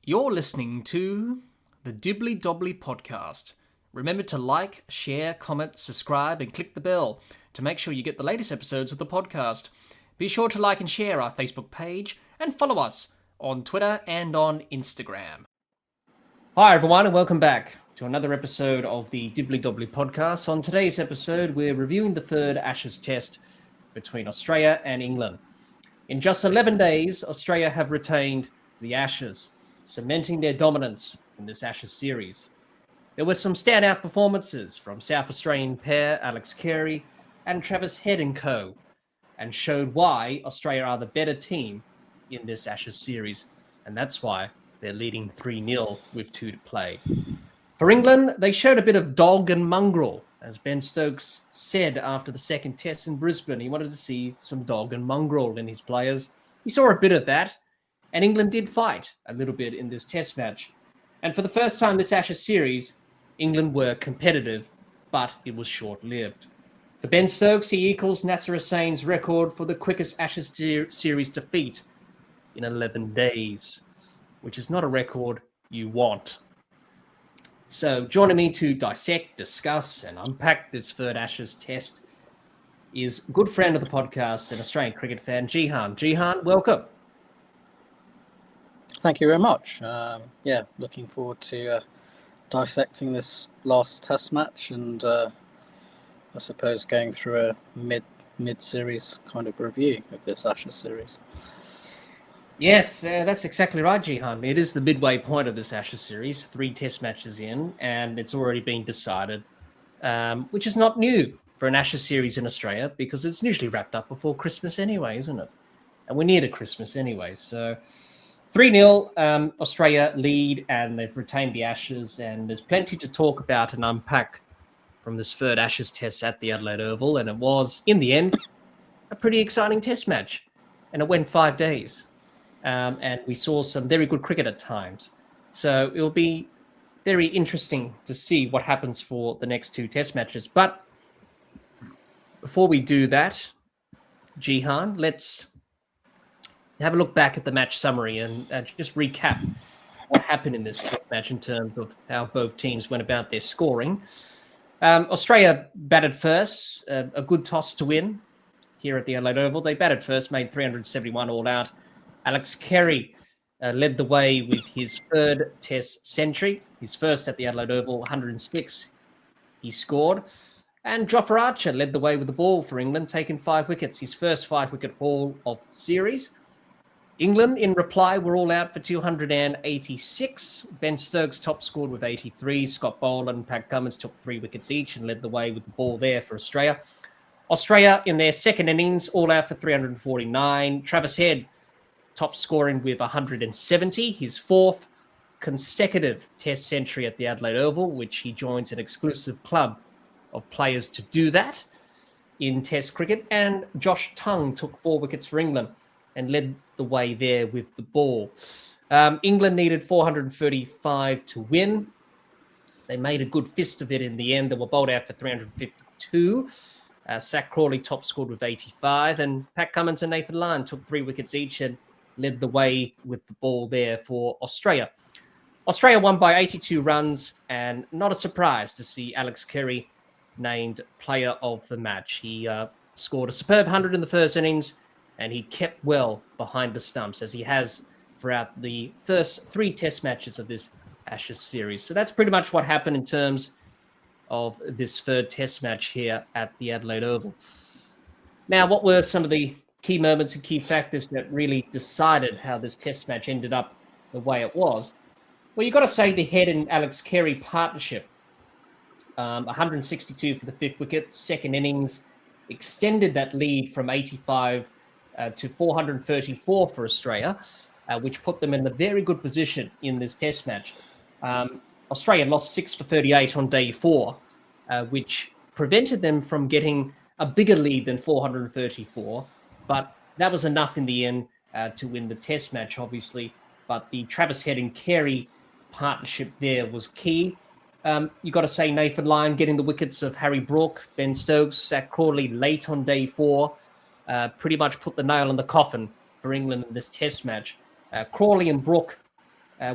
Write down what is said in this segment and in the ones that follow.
You're listening to the Dibbly Dobbly Podcast. Remember to like, share, comment, subscribe, and click the bell to make sure you get the latest episodes of the podcast. Be sure to like and share our Facebook page and follow us on Twitter and on Instagram. Hi everyone and welcome back to another episode of the Dibbly Dobbly Podcast. On today's episode, we're reviewing the third Ashes test between Australia and England. In just 11 days, Australia have retained the Ashes, cementing their dominance in this Ashes series. There were some standout performances from South Australian pair Alex Carey and Travis Head and co, and showed why Australia are the better team in this Ashes series, and that's why they're leading 3-0 with 2 to play. For England, they showed a bit of dog and mongrel. As Ben Stokes said after the second test in Brisbane, he wanted to see some dog and mongrel in his players. He saw a bit of that, and England did fight a little bit in this test match. And for the first time this Ashes series, England were competitive, but it was short-lived. For Ben Stokes, he equals Nasser Hussain's record for the quickest Ashes series defeat in 11 days, which is not a record you want. So joining me to dissect, discuss, and unpack this third Ashes test is a good friend of the podcast and Australian cricket fan, Jihan. Jihan, welcome. Thank you very much. Looking forward to dissecting this last test match and I suppose going through a mid-series kind of review of this Ashes series. Yes, that's exactly right, Jihan. It is the midway point of this Ashes series, 3 test matches in, and it's already been decided, which is not new for an Ashes series in Australia because it's usually wrapped up before Christmas anyway, isn't it? And we're near to Christmas anyway, so 3-0, Australia lead, and they've retained the Ashes, and there's plenty to talk about and unpack from this third Ashes test at the Adelaide Oval, and it was, in the end, a pretty exciting test match, and it went 5 days, and we saw some very good cricket at times, so it will be very interesting to see what happens for the next 2 test matches. But before we do that, Jihan, let's have a look back at the match summary and just recap what happened in this match in terms of how both teams went about their scoring. Australia batted first, a good toss to win here at the Adelaide Oval. They batted first, made 371 all out. Alex Carey led the way with his third test century, his first at the Adelaide Oval, 106 he scored. And Jofra Archer led the way with the ball for England, taking 5 wickets, his first 5-wicket haul of the series. England, in reply, were all out for 286. Ben Stokes top scored with 83. Scott Boland and Pat Cummins took 3 wickets each and led the way with the ball there for Australia. Australia, in their second innings, all out for 349. Travis Head top scoring with 170, his 4th consecutive test century at the Adelaide Oval, which he joins an exclusive club of players to do that in Test cricket. And Josh Tongue took 4 wickets for England and led the way there with the ball. England needed 435 to win. They made a good fist of it in the end. They were bowled out for 352. Zach Crawley top scored with 85, and Pat Cummins and Nathan Lyon took 3 wickets each and led the way with the ball there for Australia. Australia won by 82 runs, and not a surprise to see Alex Carey named player of the match. He scored a superb 100 in the first innings, and he kept well behind the stumps, as he has throughout the first 3 test matches of this Ashes series. So that's pretty much what happened in terms of this third test match here at the Adelaide Oval. Now, what were some of the key moments and key factors that really decided how this test match ended up the way it was? Well, you've got to say the Head and Alex Carey partnership. 162 for the 5th wicket. Second innings extended that lead from 85 to 434 for Australia, which put them in a very good position in this test match. Australia lost 6 for 38 on day 4, which prevented them from getting a bigger lead than 434. But that was enough in the end to win the test match, obviously. But the Travis Head and Carey partnership there was key. You've got to say Nathan Lyon getting the wickets of Harry Brook, Ben Stokes, Zach Crawley late on day 4 pretty much put the nail in the coffin for England in this test match. Crawley and Brook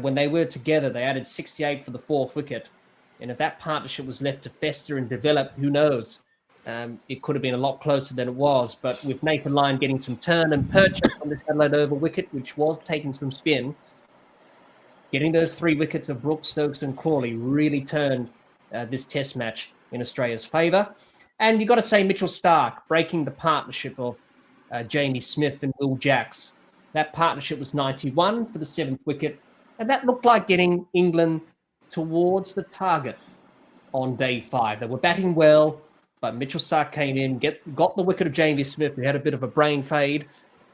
when they were together, they added 68 for the fourth wicket. And if that partnership was left to fester and develop, who knows? It could have been a lot closer than it was. But with Nathan Lyon getting some turn and purchase on this Adelaide Oval wicket, which was taking some spin, getting those 3 wickets of Brooks, Stokes and Crawley really turned this test match in Australia's favour. And you've got to say Mitchell Starc breaking the partnership of Jamie Smith and Will Jacks. That partnership was 91 for the 7th wicket. And that looked like getting England towards the target on day 5. They were batting well, but Mitchell Starc came in, got the wicket of Jamie Smith, who had a bit of a brain fade,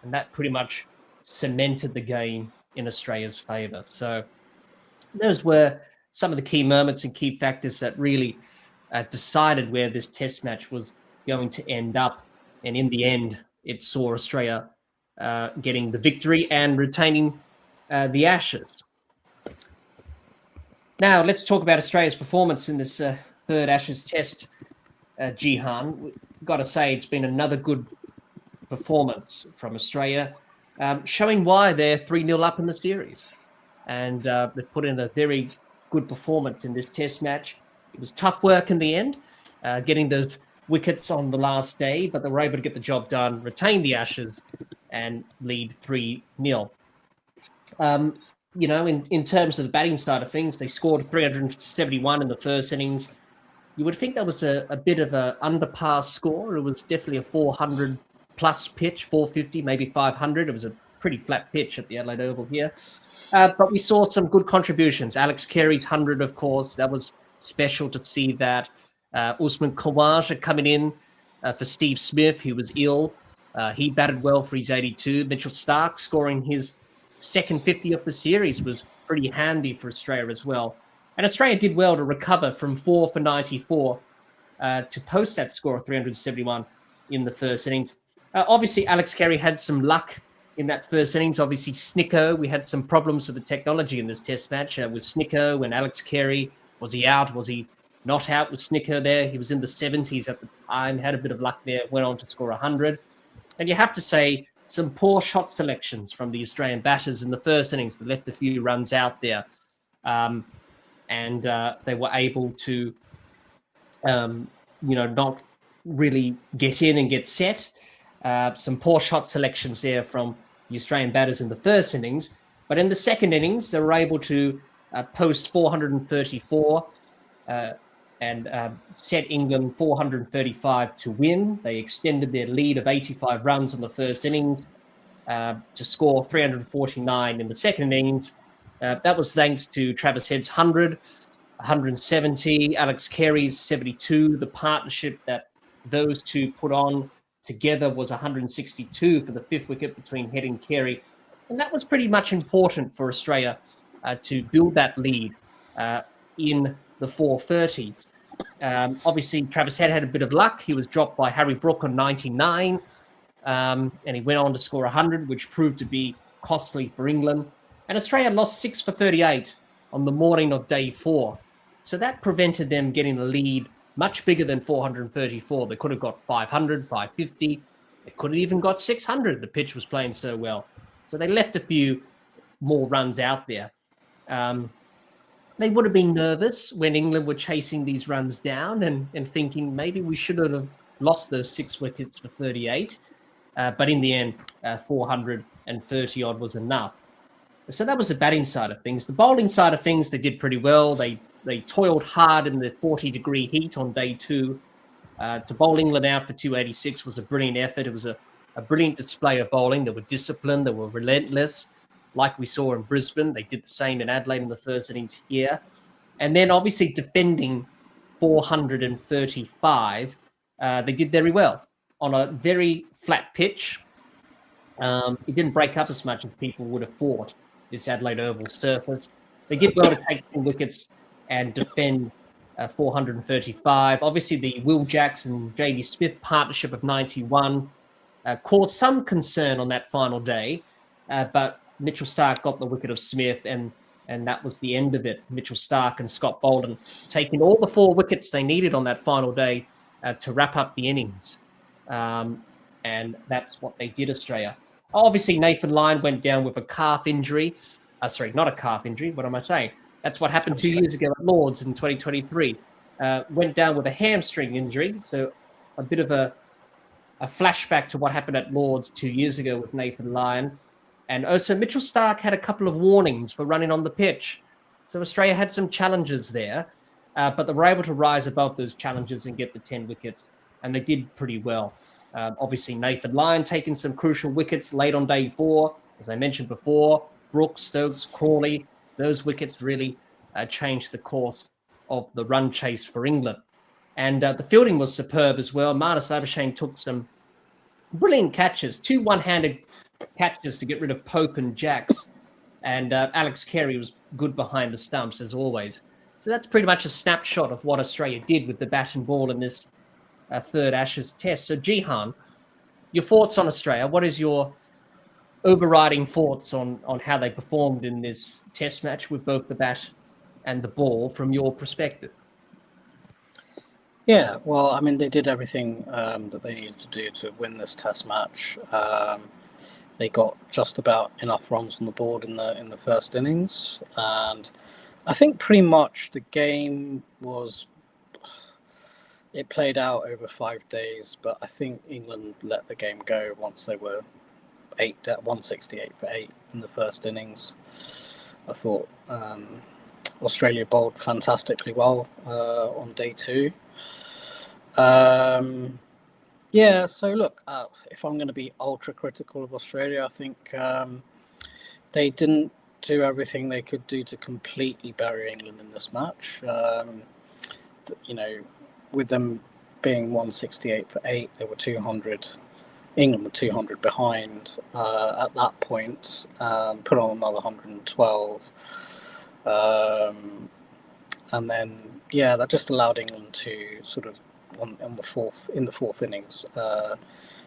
and that pretty much cemented the game in Australia's favour. So those were some of the key moments and key factors that really decided where this test match was going to end up. And in the end, it saw Australia getting the victory and retaining the Ashes. Now, let's talk about Australia's performance in this third Ashes test, Jihan. We've got to say it's been another good performance from Australia, showing why they're 3-0 up in the series. And they've put in a very good performance in this test match. It was tough work in the end, getting those wickets on the last day, but they were able to get the job done, retain the Ashes, and lead 3-0. You know, in terms of the batting side of things, they scored 371 in the first innings. You would think that was a bit of an underpass score. It was definitely a 400-plus pitch, 450, maybe 500. It was a pretty flat pitch at the Adelaide Oval here. But we saw some good contributions. Alex Carey's 100, of course. That was special to see that. Usman Khawaja coming in for Steve Smith, who was ill. He batted well for his 82. Mitchell Starc scoring his second 50 of the series was pretty handy for Australia as well. And Australia did well to recover from 4 for 94 to post that score of 371 in the first innings. Obviously, Alex Carey had some luck in that first innings. Obviously, Snicko, we had some problems with the technology in this test match with Snicko and Alex Carey. Was he out? Was he not out with Snicko there? He was in the 70s at the time, had a bit of luck there, went on to score 100. And you have to say, some poor shot selections from the Australian batters in the first innings that left a few runs out there. And they were able to, not really get in and get set. Some poor shot selections there from the Australian batters in the first innings. But in the second innings, they were able to post 434 and set England 435 to win. They extended their lead of 85 runs in the first innings to score 349 in the second innings. That was thanks to Travis Head's 100, 170, Alex Carey's 72. The partnership that those two put on together was 162 for the 5th wicket between Head and Carey. And that was pretty much important for Australia to build that lead in the 430s. Obviously, Travis Head had a bit of luck. He was dropped by Harry Brook on 99, and he went on to score 100, which proved to be costly for England. And Australia lost 6 for 38 on the morning of day 4. So that prevented them getting a lead much bigger than 434. They could have got 500, 550. They could have even got 600. The pitch was playing so well. So they left a few more runs out there. They would have been nervous when England were chasing these runs down and thinking maybe we shouldn't have lost those 6 wickets for 38. But in the end, 430 odd was enough. So that was the batting side of things. The bowling side of things, they did pretty well. They toiled hard in the 40-degree heat on day 2. To bowl England out for 286 was a brilliant effort. It was a brilliant display of bowling. They were disciplined. They were relentless. Like we saw in Brisbane, they did the same in Adelaide in the first innings here. And then obviously defending 435, they did very well on a very flat pitch. It didn't break up as much as people would have thought, this Adelaide Oval surface. They did well to take 10 wickets and defend 435. Obviously, the Will Jacks and Jamie Smith partnership of 91 caused some concern on that final day, but Mitchell Starc got the wicket of Smith, and that was the end of it. Mitchell Starc and Scott Bolden taking all the 4 wickets they needed on that final day to wrap up the innings. And that's what they did, Australia. Obviously, Nathan Lyon went down with a calf injury. Sorry, not a calf injury. What am I saying? That's what happened 2 years ago at Lord's in 2023. Went down with a hamstring injury. So a bit of a flashback to what happened at Lord's 2 years ago with Nathan Lyon. And also Mitchell Starc had a couple of warnings for running on the pitch. So Australia had some challenges there, but they were able to rise above those challenges and get the 10 wickets, and they did pretty well. Obviously, Nathan Lyon taking some crucial wickets late on day 4. As I mentioned before, Brooks, Stokes, Crawley, those wickets really changed the course of the run chase for England. And the fielding was superb as well. Marnus Labuschagne took some brilliant catches, 2 one-handed catches to get rid of Pope and Jacks. And Alex Carey was good behind the stumps, as always. So that's pretty much a snapshot of what Australia did with the bat and ball in this third Ashes test. So, Jihan, your thoughts on Australia? What is your overriding thoughts on how they performed in this test match with both the bat and the ball from your perspective? Yeah, well, I mean, they did everything that they needed to do to win this test match. They got just about enough runs on the board in the first innings, and I think pretty much the game it played out over 5 days, but I think England let the game go once they were 168 for 8 in the first innings. I thought Australia bowled fantastically well on day 2. Yeah, so look, if I'm going to be ultra critical of Australia, I think they didn't do everything they could do to completely bury England in this match. With them being 168 for 8, they were 200. England were 200 behind at that point. Put on another 112, and then that just allowed England to sort of in the fourth innings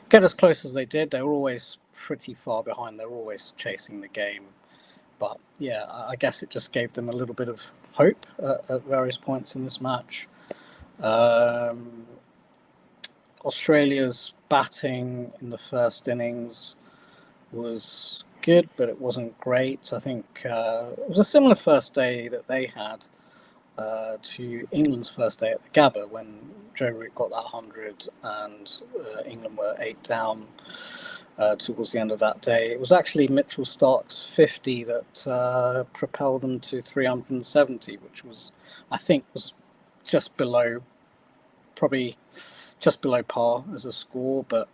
get as close as they did. They were always pretty far behind. They were always chasing the game, but I guess it just gave them a little bit of hope at various points in this match. Australia's batting in the first innings was good, but it wasn't great. I think it was a similar first day that they had to England's first day at the Gabba, when Joe Root got that 100 and England were 8 down towards the end of that day. It was actually Mitchell Starc's 50 that propelled them to 370, which I think was just below par as a score. But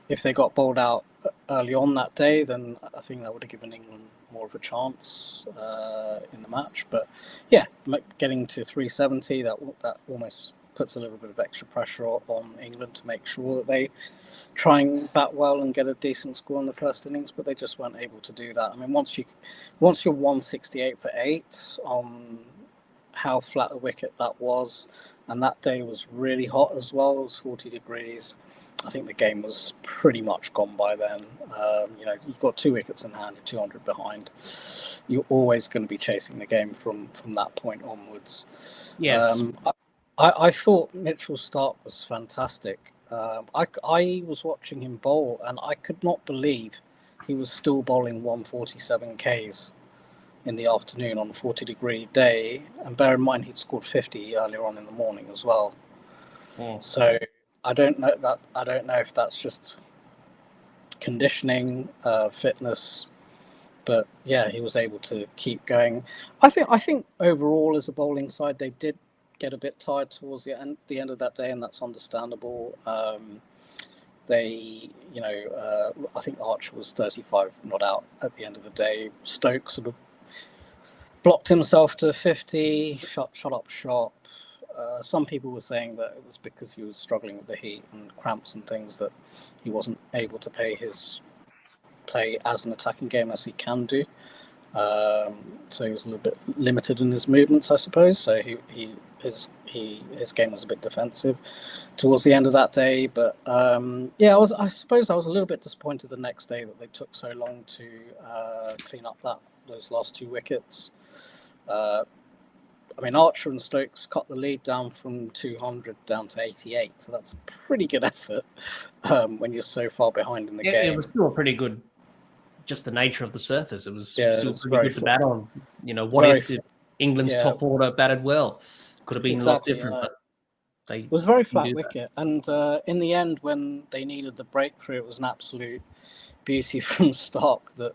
if they got bowled out early on that day, then I think that would have given England more of a chance in the match. But getting to 370, that almost puts a little bit of extra pressure on England to make sure that they try and bat well and get a decent score in the first innings, but they just weren't able to do that. I mean, once you're 168 for 8 on how flat a wicket that was, and that day was really hot as well, it was 40 degrees. I think the game was pretty much gone by then. You've got 2 wickets in hand, you're 200 behind. You're always going to be chasing the game from that point onwards. Yes. I thought Mitchell Starc was fantastic. I was watching him bowl, and I could not believe he was still bowling 147 Ks in the afternoon on a 40-degree day. And bear in mind, he'd scored 50 earlier on in the morning as well. So I don't know if that's just conditioning, fitness, but he was able to keep going. I think overall, as a bowling side, they did get a bit tired towards the end of that day, and that's understandable. I think Archer was 35 not out at the end of the day. Stokes sort of blocked himself to 50, shut up shop. Some people were saying that it was because he was struggling with the heat and cramps and things, that he wasn't able to play as an attacking game as he can do. So he was a little bit limited in his movements, I suppose. So his game was a bit defensive towards the end of that day. But I suppose I was a little bit disappointed the next day that they took so long to clean up those last 2 wickets. I mean, Archer and Stokes cut the lead down from 200 down to 88, so that's a pretty good effort when you're so far behind in the game. It was still a pretty good just the nature of the surface. It was still pretty good to bat on. What if England's top order batted well? Could have been a lot different, but it was a very flat wicket. And in the end, when they needed the breakthrough, it was an absolute beauty from Stark that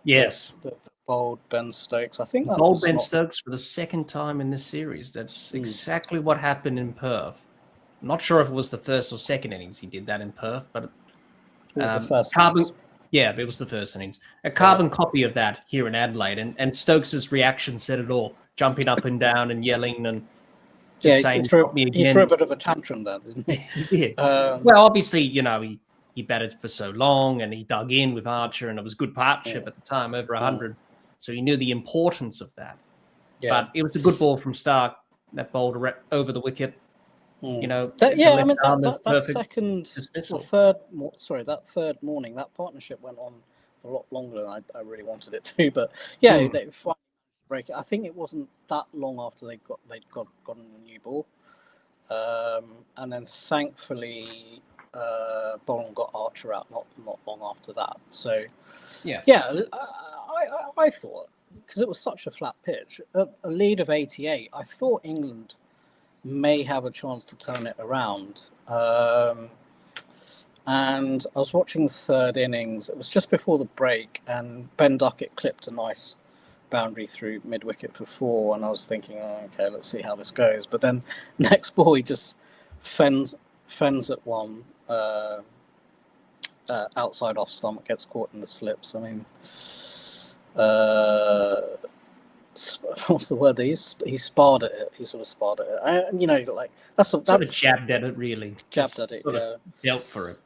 bowled Ben Stokes. I think that bowled Ben Stokes for the second time in this series. That's exactly what happened in Perth. I'm not sure if it was the first or second innings he did that in Perth, but it was the first innings. Yeah, it was the first innings. A carbon copy of that here in Adelaide, and Stokes' reaction said it all, jumping up and down and yelling and just saying, he threw a bit of a tantrum there, didn't he? He did. Well, obviously, he batted for so long and he dug in with Archer, and it was good partnership at the time, over 100. So he knew the importance of that. Yeah. But it was a good ball from Stark that bowled over the wicket. That third morning, that partnership went on a lot longer than I really wanted it to. But they finally break it. I think it wasn't that long after they'd gotten a new ball, and then thankfully Bolton got Archer out not long after that. So I thought, because it was such a flat pitch, a lead of 88, I thought England may have a chance to turn it around. And I was watching the third innings. It was just before the break, and Ben Duckett clipped a nice boundary through mid-wicket for 4, and I was thinking, okay, let's see how this goes. But then next ball, he just fends at one, outside off stump, gets caught in the slips. I mean, what's the word? He sparred at it. He sort of sparred at it. That's sort of jabbed at it, really. Jabbed at it, dealt for it.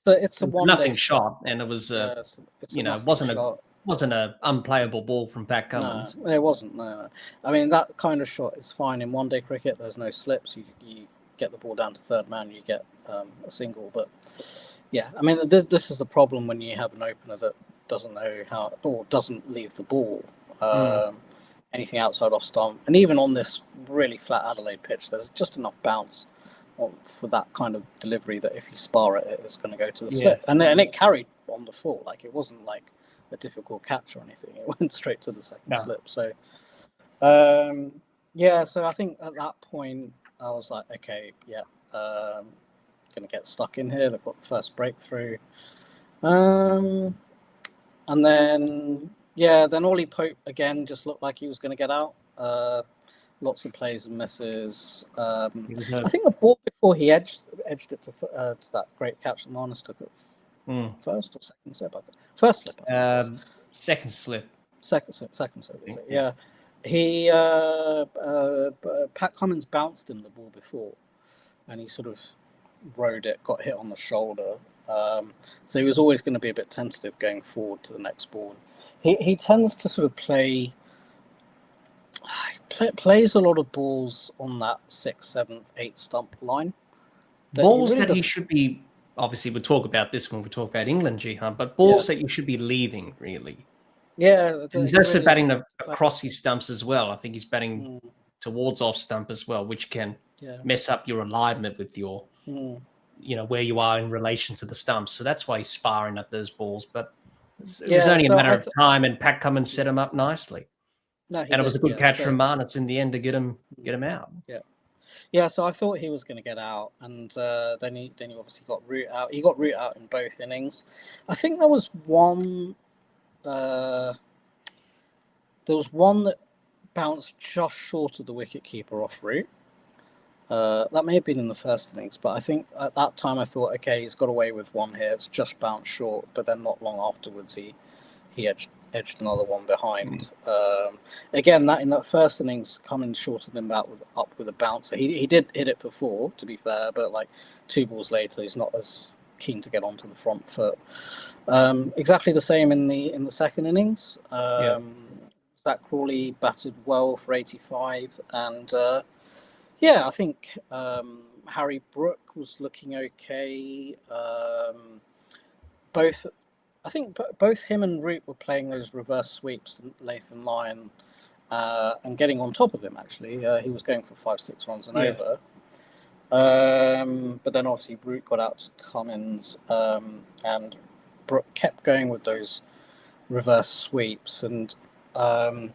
It's a one nothing shot, and it was wasn't an unplayable ball from Pat Cummins. No, it wasn't. No. I mean, that kind of shot is fine in one-day cricket. There's no slips. You get the ball down to third man, you get a single. But I mean, this is the problem when you have an opener that doesn't know how, or doesn't leave the ball. Anything outside off stump, and even on this really flat Adelaide pitch, there's just enough bounce for that kind of delivery that if you spar it, it's going to go to the slip. And it carried on the full. Like, it wasn't like a difficult catch or anything. It went straight to the second slip. So, so I think at that point, I was like, okay, going to get stuck in here. They've got the first breakthrough. And then Ollie Pope again just looked like he was going to get out. Lots of plays and misses. I think the ball before he edged it to that great catch that Marnus took it. First or second slip? First slip. Second slip. Second slip. Yeah. He Pat Cummins bounced him the ball before, and he sort of rode it, got hit on the shoulder. So he was always going to be a bit tentative going forward to the next ball. He tends to sort of plays a lot of balls on that 6th, 7th, 8th stump line. Balls that he should be, obviously we'll talk about this when we talk about England, Jihan, but balls that you should be leaving, really. Yeah. He's also batting across his stumps as well. I think he's batting towards off stump as well, which can mess up your alignment with your, where you are in relation to the stumps. So that's why he's sparring at those balls. But it was only a matter of time, and Pat Cummins set him up nicely. And it was a good catch from Marnus in the end to get him out. Yeah. So I thought he was going to get out, and then he obviously got Root out. He got Root out in both innings. I think there was one. There was one that bounced just short of the wicketkeeper off Root. That may have been in the first innings, but I think at that time I thought, okay, he's got away with one here. It's just bounced short, but then not long afterwards he edged another one behind. Again, that in that first innings, Cummins shorted him up with a bouncer. He did hit it for 4, to be fair, but like 2 balls later, he's not as keen to get onto the front foot. Exactly the same in the second innings. Zach Crawley batted well for 85, and I think Harry Brook was looking okay. Both him and Root were playing those reverse sweeps to Lathan Lyon and getting on top of him, actually. He was going for 5-6 runs and over. But then obviously Root got out to Cummins, and Brook kept going with those reverse sweeps, and the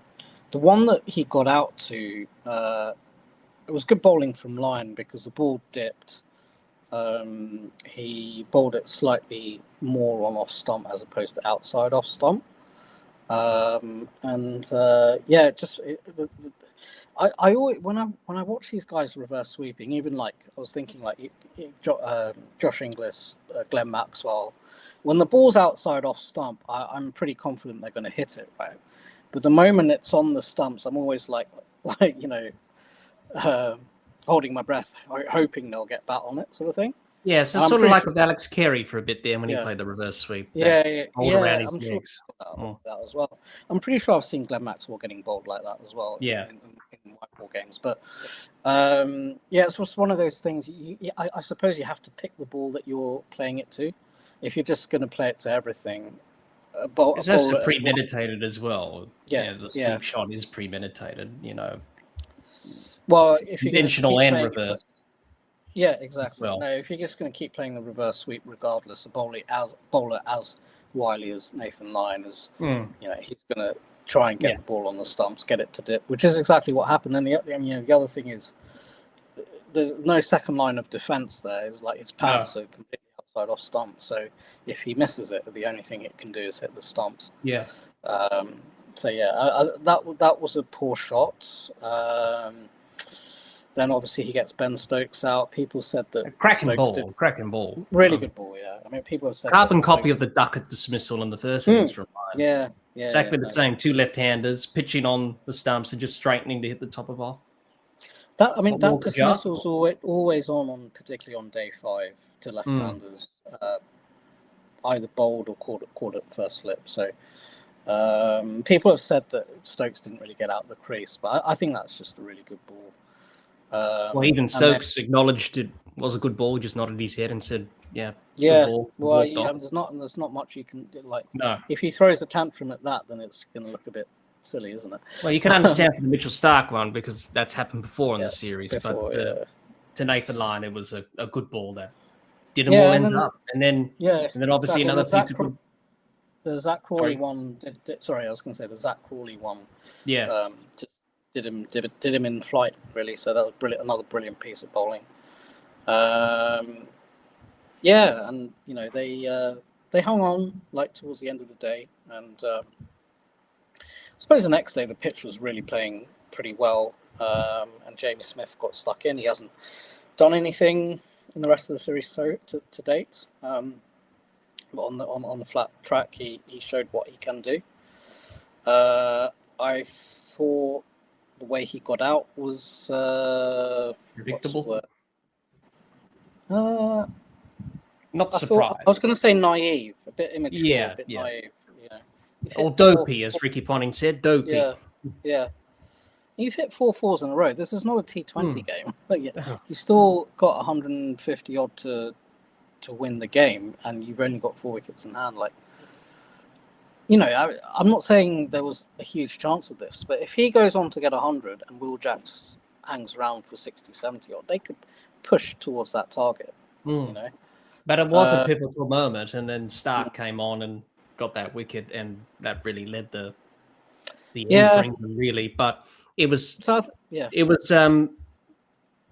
one that he got out to, it was good bowling from line because the ball dipped. He bowled it slightly more on off stump as opposed to outside off stump. I always when I watch these guys reverse sweeping, even like I was thinking like Josh Inglis, Glenn Maxwell, when the ball's outside off stump, I'm pretty confident they're going to hit it, right? But the moment it's on the stumps, I'm always like holding my breath, hoping they'll get bat on it, sort of thing. Yeah, so sort of like with Alex Carey for a bit there when he played the reverse sweep. All around his legs. That as well. I'm pretty sure I've seen Glenn Maxwell getting bowled like that as well. Yeah. In white ball games, but it's just one of those things. I suppose you have to pick the ball that you're playing it to. If you're just going to play it to everything, it's also premeditated as well. Yeah, the sweep shot is premeditated. Well, if you're conventional and reverse. Yeah, exactly. Well, no, if you're just going to keep playing the reverse sweep, regardless, a bowler as wily as Nathan Lyon is, he's going to try and get the ball on the stumps, get it to dip, which is exactly what happened. And the other thing is, there's no second line of defence there. It's like his pads are completely outside off stumps. So if he misses it, the only thing it can do is hit the stumps. Yeah. That was a poor shot. Then obviously he gets Ben Stokes out. People said that cracking ball, really good ball. Yeah, I mean people have said carbon copy of the Duckett dismissal in the first innings from Lyon. Yeah, exactly the same. Two left-handers pitching on the stumps and just straightening to hit the top of off. That dismissal's always on, particularly on day 5 to left-handers, either bowled or caught at first slip. So people have said that Stokes didn't really get out the crease, but I think that's just a really good ball. Even Stokes acknowledged it was a good ball, just nodded his head and said, good ball. Well, there's not much you can do. Like, no. If he throws a tantrum at that, then it's going to look a bit silly, isn't it? Well, you can understand for the Mitchell Stark one because that's happened before in the series. To Nathan Lyon, it was a good ball that didn't all end up. And then obviously another piece of good. The Zach Crawley one. I was going to say the Zach Crawley one. Yes. Did him in flight, really. So that was brilliant. Another brilliant piece of bowling. And they hung on like towards the end of the day, and I suppose the next day the pitch was really playing pretty well, and Jamie Smith got stuck in. He hasn't done anything in the rest of the series to date. But on the flat track, he showed what he can do. I thought the way he got out was predictable. Not surprised. I was going to say naive, a bit immature, a bit naive. Or dopey, as Ricky Ponting said, dopey. Yeah. You've hit 4 fours in a row. This is not a T20 game. But you still got 150 odd to win the game, and you've only got 4 wickets in hand. I'm not saying there was a huge chance of this, but if he goes on to get 100 and Will Jacks hangs around for 60, 70 odd, they could push towards that target. But it was a pivotal moment, and then Stark came on and got that wicket, and that really led the end for England, really. But it was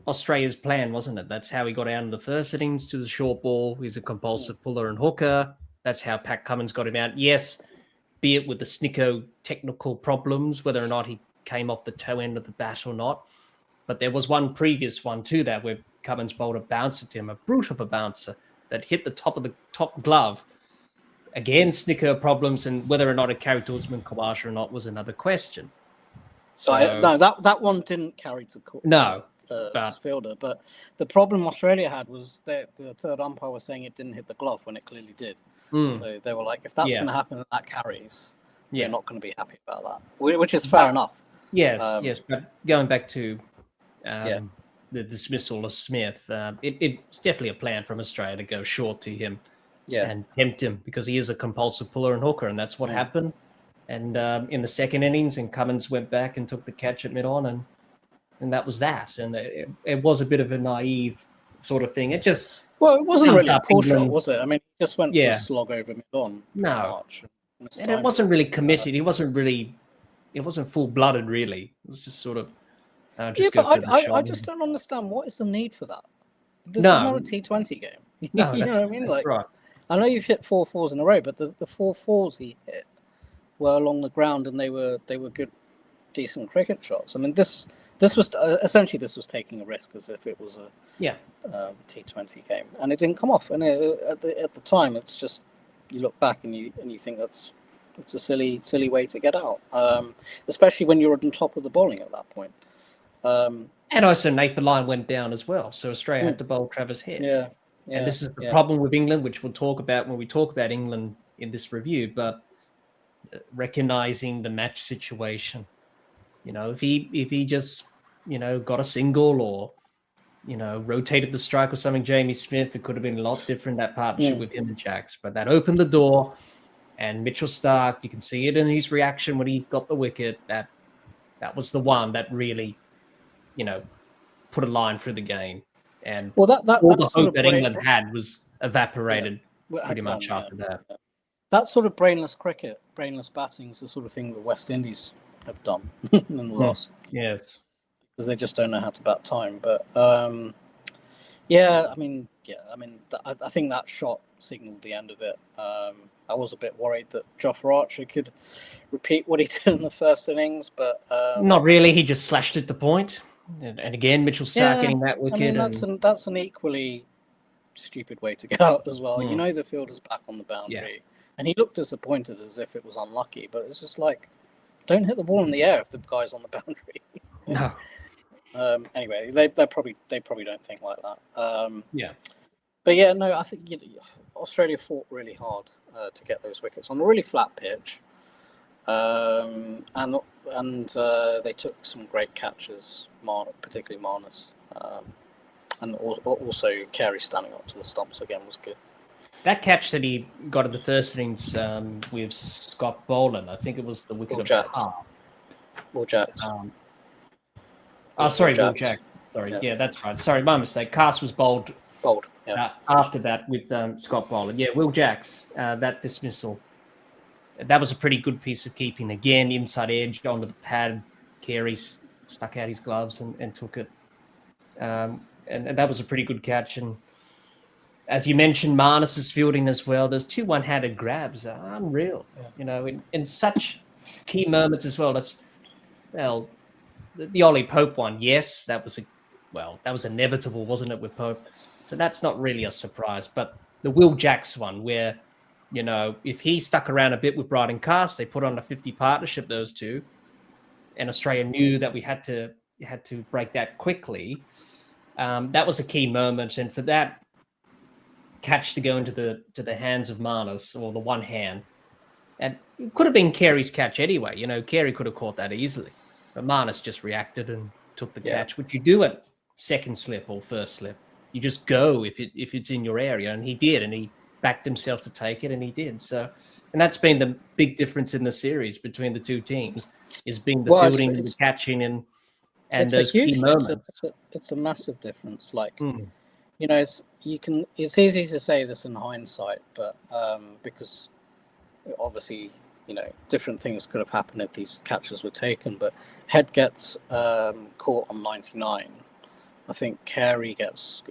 Australia's plan, wasn't it? That's how he got out in the first innings to the short ball. He's a compulsive puller and hooker. That's how Pat Cummins got him out. Yes, be it with the Snicko technical problems, whether or not he came off the toe end of the bat or not. But there was one previous one to that where Cummins bowled a bouncer to him, a brute of a bouncer that hit the top of the top glove. Again, Snicko problems, and whether or not it carried towards Kawasha or not was another question. So, no, that one didn't carry to fielder. But the problem Australia had was that the third umpire was saying it didn't hit the glove when it clearly did. So they were like, if that's going to happen and that carries, they're not going to be happy about that, which is fair enough. Yes. But going back to the dismissal of Smith, it's definitely a plan from Australia to go short to him and tempt him, because he is a compulsive puller and hooker, and that's what happened. And in the second innings, and Cummins went back and took the catch at mid-on, and that was that. And it was a bit of a naive sort of thing. It just... Well, it wasn't really a poor shot, was it? I mean, it just went for a slog over mid-on. No. And it wasn't really committed. It wasn't full-blooded, really. It was just sort of just go for the shot. I just don't understand what is the need for that. This No. is not a T20 game. No, you know what I mean? Like, right. I know you've hit 4 4s in a row, but the 4 4s he hit were along the ground, and they were good, decent cricket shots. I mean, this was essentially this was taking a risk as if it was a T20 game, and it didn't come off. And at the time, it's just you look back and you think it's a silly way to get out, especially when you're on top of the bowling at that point. And also Nathan Lyon went down as well, so Australia had to bowl Travis Head. Yeah. And this is the problem with England, which we'll talk about when we talk about England in this review. But recognizing the match situation, if he just got a single or rotated the strike or something, Jamie Smith, it could have been a lot different, that partnership with him and Jacks. But that opened the door, and Mitchell Starc, you can see it in his reaction when he got the wicket. That was the one that really, put a line through the game. And all the hope that England had was evaporated pretty much after that. Yeah. That sort of brainless cricket, brainless batting is the sort of thing that West Indies have done in the last. Yes. Because they just don't know how to bat time. But I think that shot signalled the end of it. I was a bit worried that Jofra Archer could repeat what he did in the first innings, but not really. He just slashed it to point. And again, Mitchell Starc getting that wicket. That's an equally stupid way to get out as well. The fielder's back on the boundary, and he looked disappointed as if it was unlucky. But it's just like, don't hit the ball in the air if the guy's on the boundary. No. Anyway, they probably don't think like that. But I think Australia fought really hard to get those wickets on a really flat pitch, and they took some great catches, particularly Marnus, and also Carey standing up to the stumps again was good. That catch that he got in the first innings with Scott Boland, I think it was the wicket of Cass. Will Jacks. Will Jacks. Sorry, yeah, that's right. Sorry, my mistake. Cass was bowled. After that with Scott Boland. Yeah, Will Jacks, that dismissal. That was a pretty good piece of keeping. Again, inside edge on the pad. Carey stuck out his gloves and took it. And that was a pretty good catch. And as you mentioned, Marnus's fielding as well. Those 2 one-handed grabs are unreal. In such key moments as well. The Ollie Pope one, yes, that was inevitable, wasn't it, with Pope? So that's not really a surprise. But the Will Jacks one, where, if he stuck around a bit with Bryden Cass, they put on a 50 partnership, those two, and Australia knew that we had to break that quickly. That was a key moment, and for that catch to go into the hands of Marnus, or the one hand, and it could have been Carey's catch anyway. Carey could have caught that easily, but Marnus just reacted and took the catch, which you do at second slip or first slip. You just go if it's in your area, and he did, and he backed himself to take it, and he did. So, and that's been the big difference in the series between the two teams, is being the fielding, the catching, and those key moments. It's a massive difference. Like, it's easy to say this in hindsight, but because obviously, different things could have happened if these catches were taken. But Head gets caught on 99. I think Carey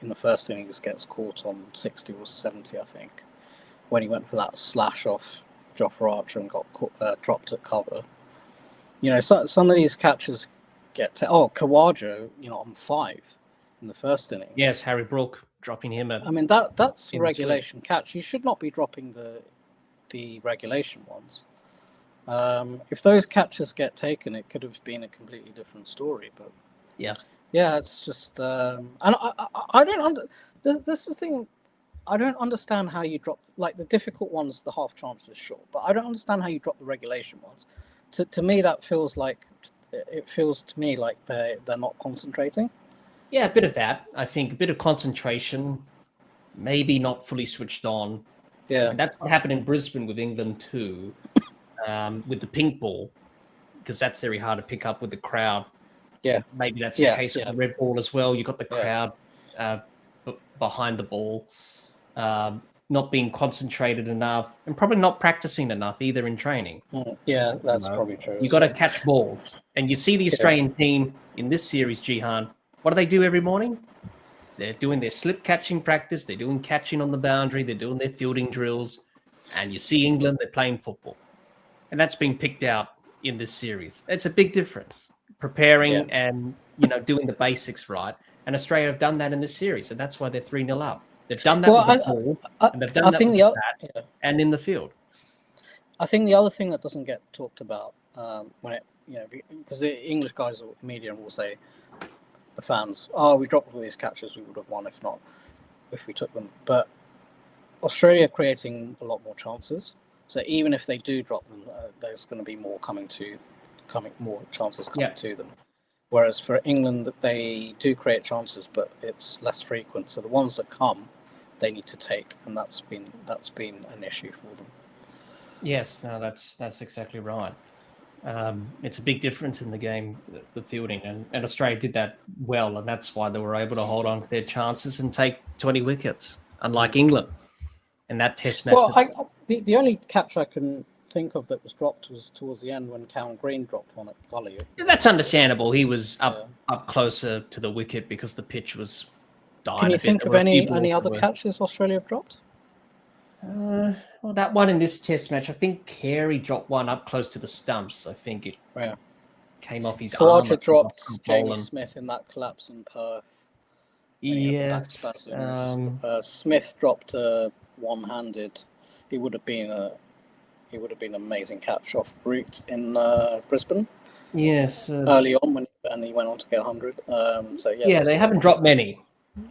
in the first innings gets caught on 60 or 70, I think, when he went for that slash off Jofra Archer and got dropped at cover. Some of these catches get Khawaja, on 5 in the first inning. Yes, Harry Brook dropping him at. I mean that's a regulation catch. You should not be dropping the regulation ones. If those catches get taken, it could have been a completely different story. But it's just, and I don't this is the thing. I don't understand how you drop, like, the difficult ones. The half chance is short, but I don't understand how you drop the regulation ones. To me, that feels like they're not concentrating. Yeah, a bit of that. I think a bit of concentration, maybe not fully switched on. Yeah, and that's what happened in Brisbane with England too, with the pink ball, because that's very hard to pick up with the crowd. Yeah, maybe that's the case with the red ball as well. You got the crowd behind the ball. not being concentrated enough, and probably not practicing enough either in training. Yeah, that's probably true. You got to catch balls. And you see the Australian team in this series, Jihan, what do they do every morning? They're doing their slip catching practice. They're doing catching on the boundary. They're doing their fielding drills. And you see England, they're playing football. And that's been picked out in this series. It's a big difference. Preparing and, doing the basics right. And Australia have done that in this series. And that's why they're 3-0 up. They've done that with the ball, and they've done that with the bat, and in the field. I think the other thing that doesn't get talked about because the English guys or media will say, the fans, we dropped all these catches, we would have won if we took them. But Australia creating a lot more chances. So even if they do drop them, there's going to be more more chances coming to them. Whereas for England, they do create chances, but it's less frequent. So the ones that come, they need to take, and that's been an issue for them. Yes, no, that's exactly right. It's a big difference in the game, the fielding, and Australia did that well, and that's why they were able to hold on to their chances and take 20 wickets, unlike England in that Test match. Well, the only catch I can think of that was dropped was towards the end when Callum Green dropped one at Gully. Yeah, that's understandable. He was up closer to the wicket because the pitch was dying. Can you think of any other catches Australia have dropped? Well, that one in this Test match, I think Carey dropped one up close to the stumps. I think it came off his arm. Khawaja dropped Jamie Smith in that collapse in Perth. Yes. Smith dropped one-handed. It would have been an amazing catch off Brute in Brisbane. Yes. Early on and he went on to get 100. They haven't dropped many.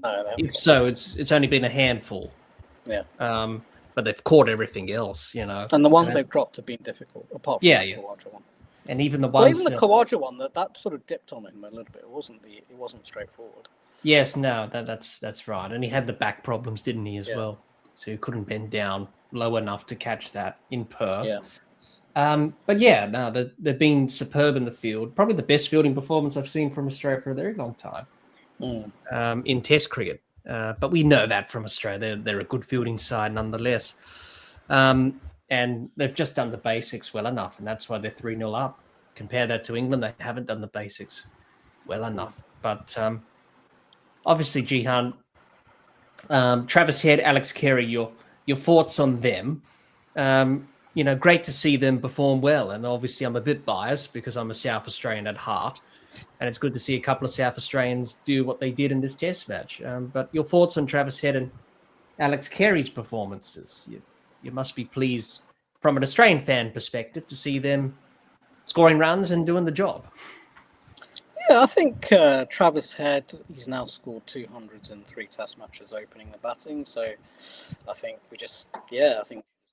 No, if so, it's only been a handful. Yeah. But they've caught everything else, And the ones they've dropped have been difficult, apart from the Khawaja one. And even the ones. Even the Khawaja one, that sort of dipped on him a little bit. It wasn't straightforward. Yes, no, that's right. And he had the back problems, didn't he, as well? So he couldn't bend down low enough to catch that in Perth. Yeah. But they've been superb in the field. Probably the best fielding performance I've seen from Australia for a very long time in Test cricket. But we know that from Australia. They're a good fielding side nonetheless. And they've just done the basics well enough, and that's why they're 3-0 up. Compare that to England, they haven't done the basics well enough. But obviously, Jihan, Travis Head, Alex Carey, your thoughts on them? Great to see them perform well. And obviously, I'm a bit biased because I'm a South Australian at heart. And it's good to see a couple of South Australians do what they did in this Test match. But your thoughts on Travis Head and Alex Carey's performances? You must be pleased from an Australian fan perspective to see them scoring runs and doing the job. Yeah, I think Travis Head, he's now scored 200s in 3 Test matches opening the batting. So I think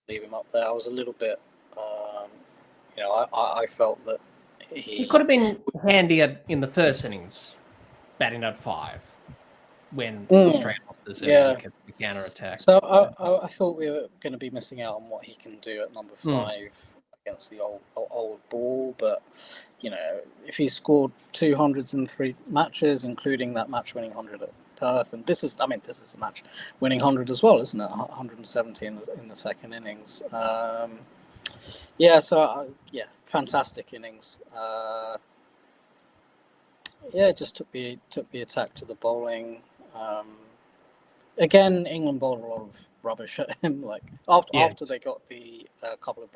leave him up there. I was a little bit, I felt that he could have been handier in the first innings, batting at 5 when Australia lost the counter attack. So I thought we were going to be missing out on what he can do at number 5 against the old ball. But if he scored 200s in 3 matches, including that match-winning 100 at Perth, and this is a match-winning 100 as well, isn't it? 170 in the second innings. Fantastic innings. Just took the attack to the bowling. Again, England bowled a lot of rubbish at him. After they got the couple of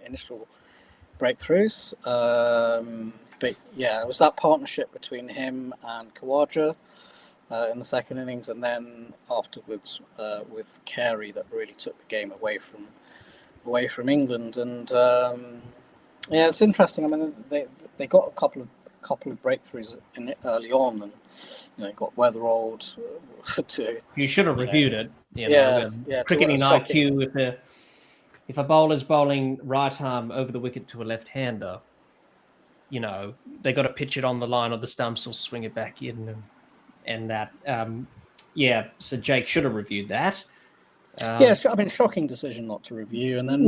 initial breakthroughs. It was that partnership between him and Khawaja in the second innings, and then afterwards with Carey that really took the game away from England. And it's interesting. I mean, they got a couple of breakthroughs in it early on, and got Weatherald to. You should have reviewed it. Cricketing IQ. If a bowler's bowling right arm over the wicket to a left-hander, they got to pitch it on the line of the stumps or swing it back in, and that. So Jake should have reviewed that. Shocking decision not to review, and then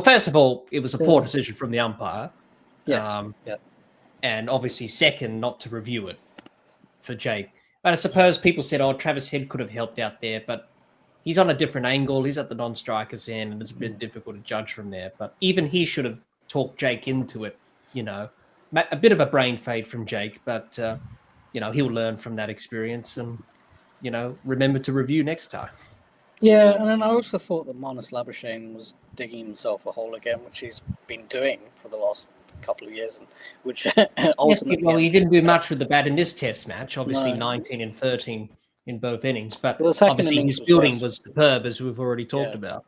first of all, it was a poor decision from the umpire. Yes. And obviously, second, not to review it for Jake. But I suppose people said, Travis Head could have helped out there, but he's on a different angle. He's at the non-striker's end, and it's a bit difficult to judge from there. But even he should have talked Jake into it. A bit of a brain fade from Jake, but he'll learn from that experience and remember to review next time. Yeah, and then I also thought that Marnus Labuschagne was digging himself a hole again, which he's been doing for the last couple of years, and which ultimately... Well, he didn't do much with the bat in this test match. Obviously, 19 and 13 in both innings, but obviously his fielding was superb, as we've already talked about.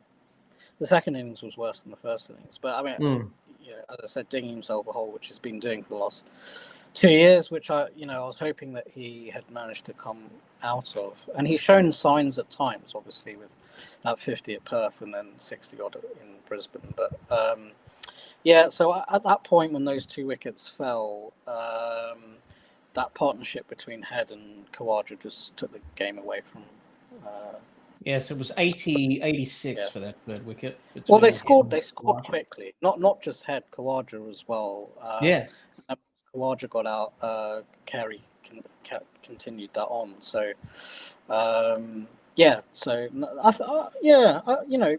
The second innings was worse than the first innings, but I mean, as I said, digging himself a hole, which he's been doing for the last 2 years, which I was hoping that he had managed to come out of, and he's shown signs at times, obviously with that 50 at Perth and then 60 odd in Brisbane. But so at that point when those 2 wickets fell, that partnership between Head and Khawaja just took the game away from. Yes, it was 86 for that third wicket. Well, they scored quickly. Not just Head, Khawaja as well. Yes. Khawaja got out. Carey continued that on. So, So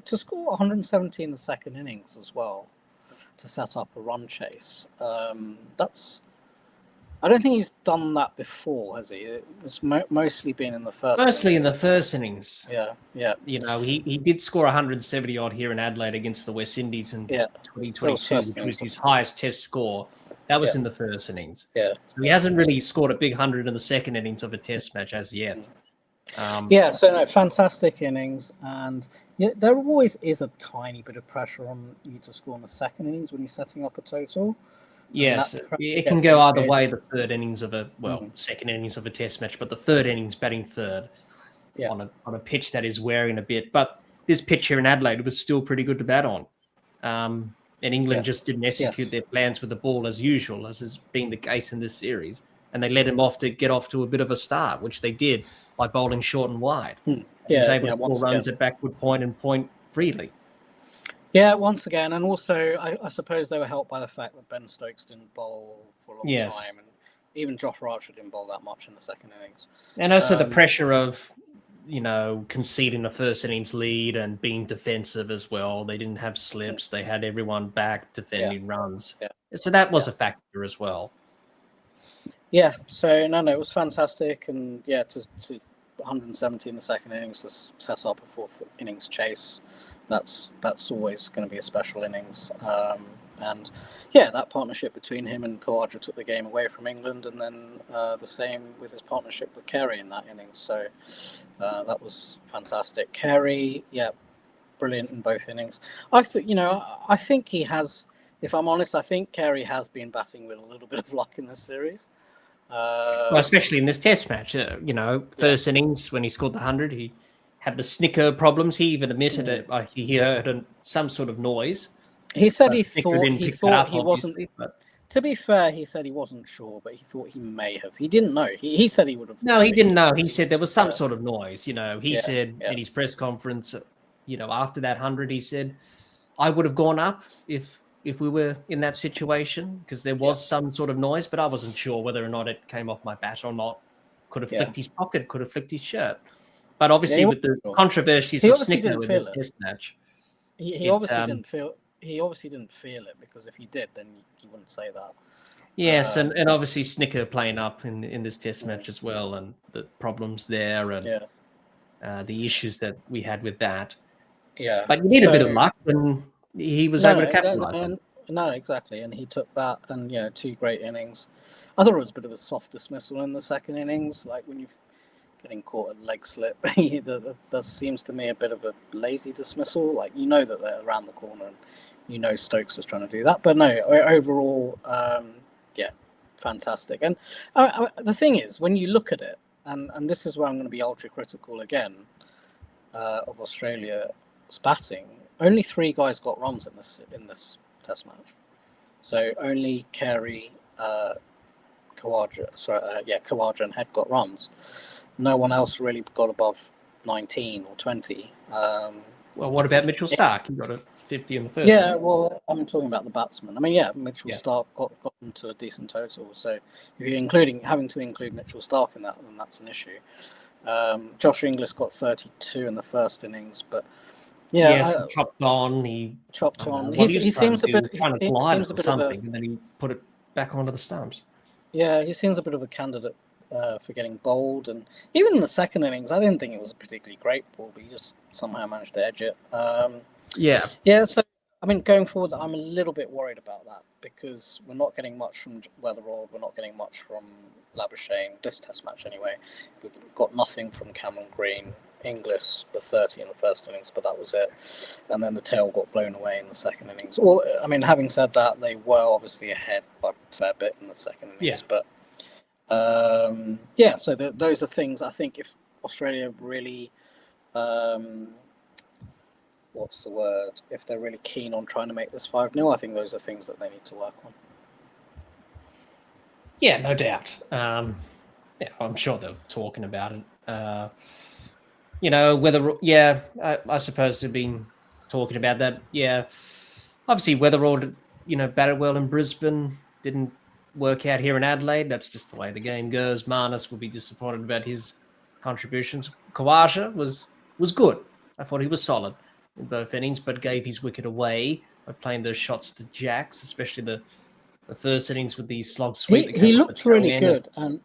to score 170 in the second innings as well, to set up a run chase. I don't think he's done that before, has he? It's mostly been in the first. Mostly in the first innings. Yeah. He did score 170 odd here in Adelaide against the West Indies in 2022, which was his highest test score. That was in the first innings. Yeah. So he hasn't really scored a big 100 in the second innings of a test match as yet. Fantastic innings, and there always is a tiny bit of pressure on you to score in the second innings when you're setting up a total. Yes, it can go either way. The third innings of second innings of a test match, but the third innings batting third on a pitch that is wearing a bit. But this pitch here in Adelaide was still pretty good to bat on. And England just didn't execute their plans with the ball as usual, as has been the case in this series. And they let him get off to a bit of a start, which they did by bowling short and wide. He was able to score runs at backward point and point freely. Yeah, once again, and also I suppose they were helped by the fact that Ben Stokes didn't bowl for a long time, and even Josh Archer didn't bowl that much in the second innings. And also the pressure of, conceding the first innings lead and being defensive as well. They didn't have slips. They had everyone back defending runs. Yeah. So that was a factor as well. Yeah, so it was fantastic, and to 170 in the second innings to set up a fourth innings chase. That's always going to be a special innings, and that partnership between him and Khawaja took the game away from England, and then the same with his partnership with Carey in that innings. So that was fantastic. Carey, brilliant in both innings. I think he has. If I'm honest, I think Carey has been batting with a little bit of luck in this series. Well, especially in this test match, first innings when he scored the 100, he had the snicker problems. He even admitted it. He heard some sort of noise. He said he thought he wasn't. But... To be fair, he said he wasn't sure, but he thought he may have. He didn't know. He said he would have. No, he didn't know. He said there was some sort of noise. He said in his press conference, after that 100, he said, I would have gone up if we were in that situation, because there was some sort of noise, but I wasn't sure whether or not it came off my bat or not. Could have flicked his pocket, could have flicked his shirt. But obviously, with the controversies of Snicker in this test match, he obviously didn't feel. He obviously didn't feel it, because if he did, then he wouldn't say that. Yes, and obviously Snicker playing up in this test match as well, and the problems there, and the issues that we had with that. Yeah, but you need a bit of luck, and he was able to capitalize on it. No, exactly, and he took that, and 2 great innings. I thought it was a bit of a soft dismissal in the second innings, like when you're getting caught at leg slip. That seems to me a bit of a lazy dismissal. Like, that they're around the corner, and Stokes is trying to do that. But no, overall, fantastic. And the thing is, when you look at it, and this is where I'm going to be ultra critical again of Australia's batting. Only 3 guys got runs in this test match. So only Carey, Khawaja and Head got runs. No one else really got above 19 or 20. Well, what about Mitchell Starc? He got a 50 in the first. Yeah, well, I'm talking about the batsman. I mean, Mitchell Starc got into a decent total. So if you're having to include Mitchell Starc in that, then that's an issue. Josh Inglis got 32 in the first innings, but Yes, he chopped on. He chopped on. What he He trying seems to a do, bit. trying to He glide seems it a or bit of a. something, and then he put it back onto the stumps. Yeah, he seems a bit of a candidate for getting bowled, and even in the second innings, I didn't think it was a particularly great ball, but he just somehow managed to edge it. Yeah. So I mean, going forward, I'm a little bit worried about that because we're not getting much from Weatherald, we're not getting much from Labuschagne this Test match anyway. We've got nothing from Cameron Green. Inglis with 30 in the first innings, but that was it. And then the tail got blown away in the second innings. Well, I mean, having said that, they were obviously ahead by a fair bit in the second innings. Yeah. But so those are things I think if Australia really, what's the word? If they're really keen on trying to make this 5-0, I think those are things that they need to work on. Yeah, no doubt. I'm sure they're talking about it. I suppose they've been talking about that. Yeah, obviously Weatherald, batted well in Brisbane, didn't work out here in Adelaide. That's just the way the game goes. Marnus will be disappointed about his contributions. Khawaja was good. I thought he was solid in both innings, but gave his wicket away by playing those shots to jacks, especially the first innings with the slog sweep. He looked really good, and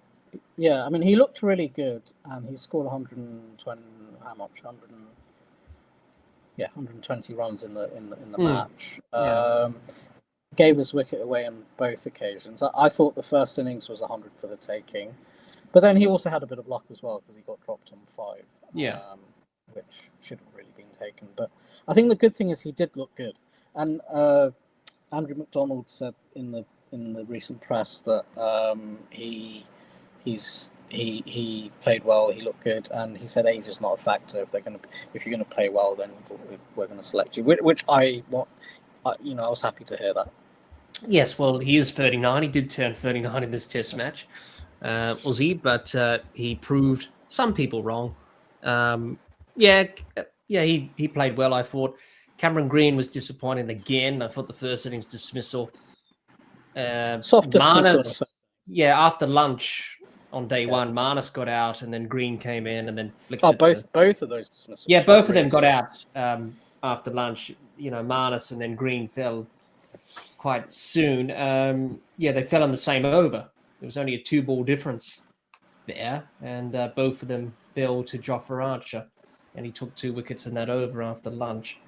yeah, I mean, he looked really good, and he scored 120. How much? 120 runs in the match. Gave his wicket away on both occasions. I thought the first innings was 100 for the taking, but then he also had a bit of luck as well because he got dropped on 5. Which shouldn't really been taken. But I think the good thing is he did look good, and Andrew McDonald said in the recent press that he played well, he looked good, and he said age is not a factor. If you're gonna play well, then we're gonna select you. Which I was happy to hear that. Yes, well, he is 39. He did turn 39 in this Test match, Aussie, but he proved some people wrong. He played well. I thought Cameron Green was disappointing again. I thought the first innings dismissal. Soft dismissal. After lunch on day one, Marnus got out, and then Green came in, and then flicked. Both of those dismissals. Yeah, both of them got out after lunch. Marnus and then Green fell quite soon. They fell on the same over. There was only a 2-ball difference there, and both of them fell to Jofra Archer, and he took 2 wickets in that over after lunch.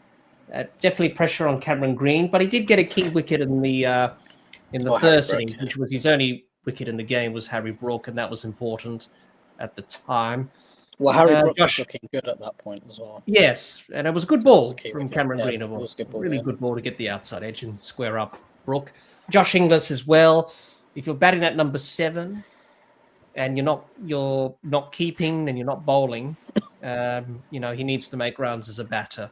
Definitely pressure on Cameron Green, but he did get a key wicket in the first inning, which was his only wicket in the game, was Harry Brook, and that was important at the time. Well, Harry Brook was looking good at that point as well. Yes, and it was a good ball from Cameron Green. It was a really good ball to get the outside edge and square up Brook. Josh Inglis as well. If you're batting at number 7 and you're not keeping and you're not bowling, he needs to make runs as a batter.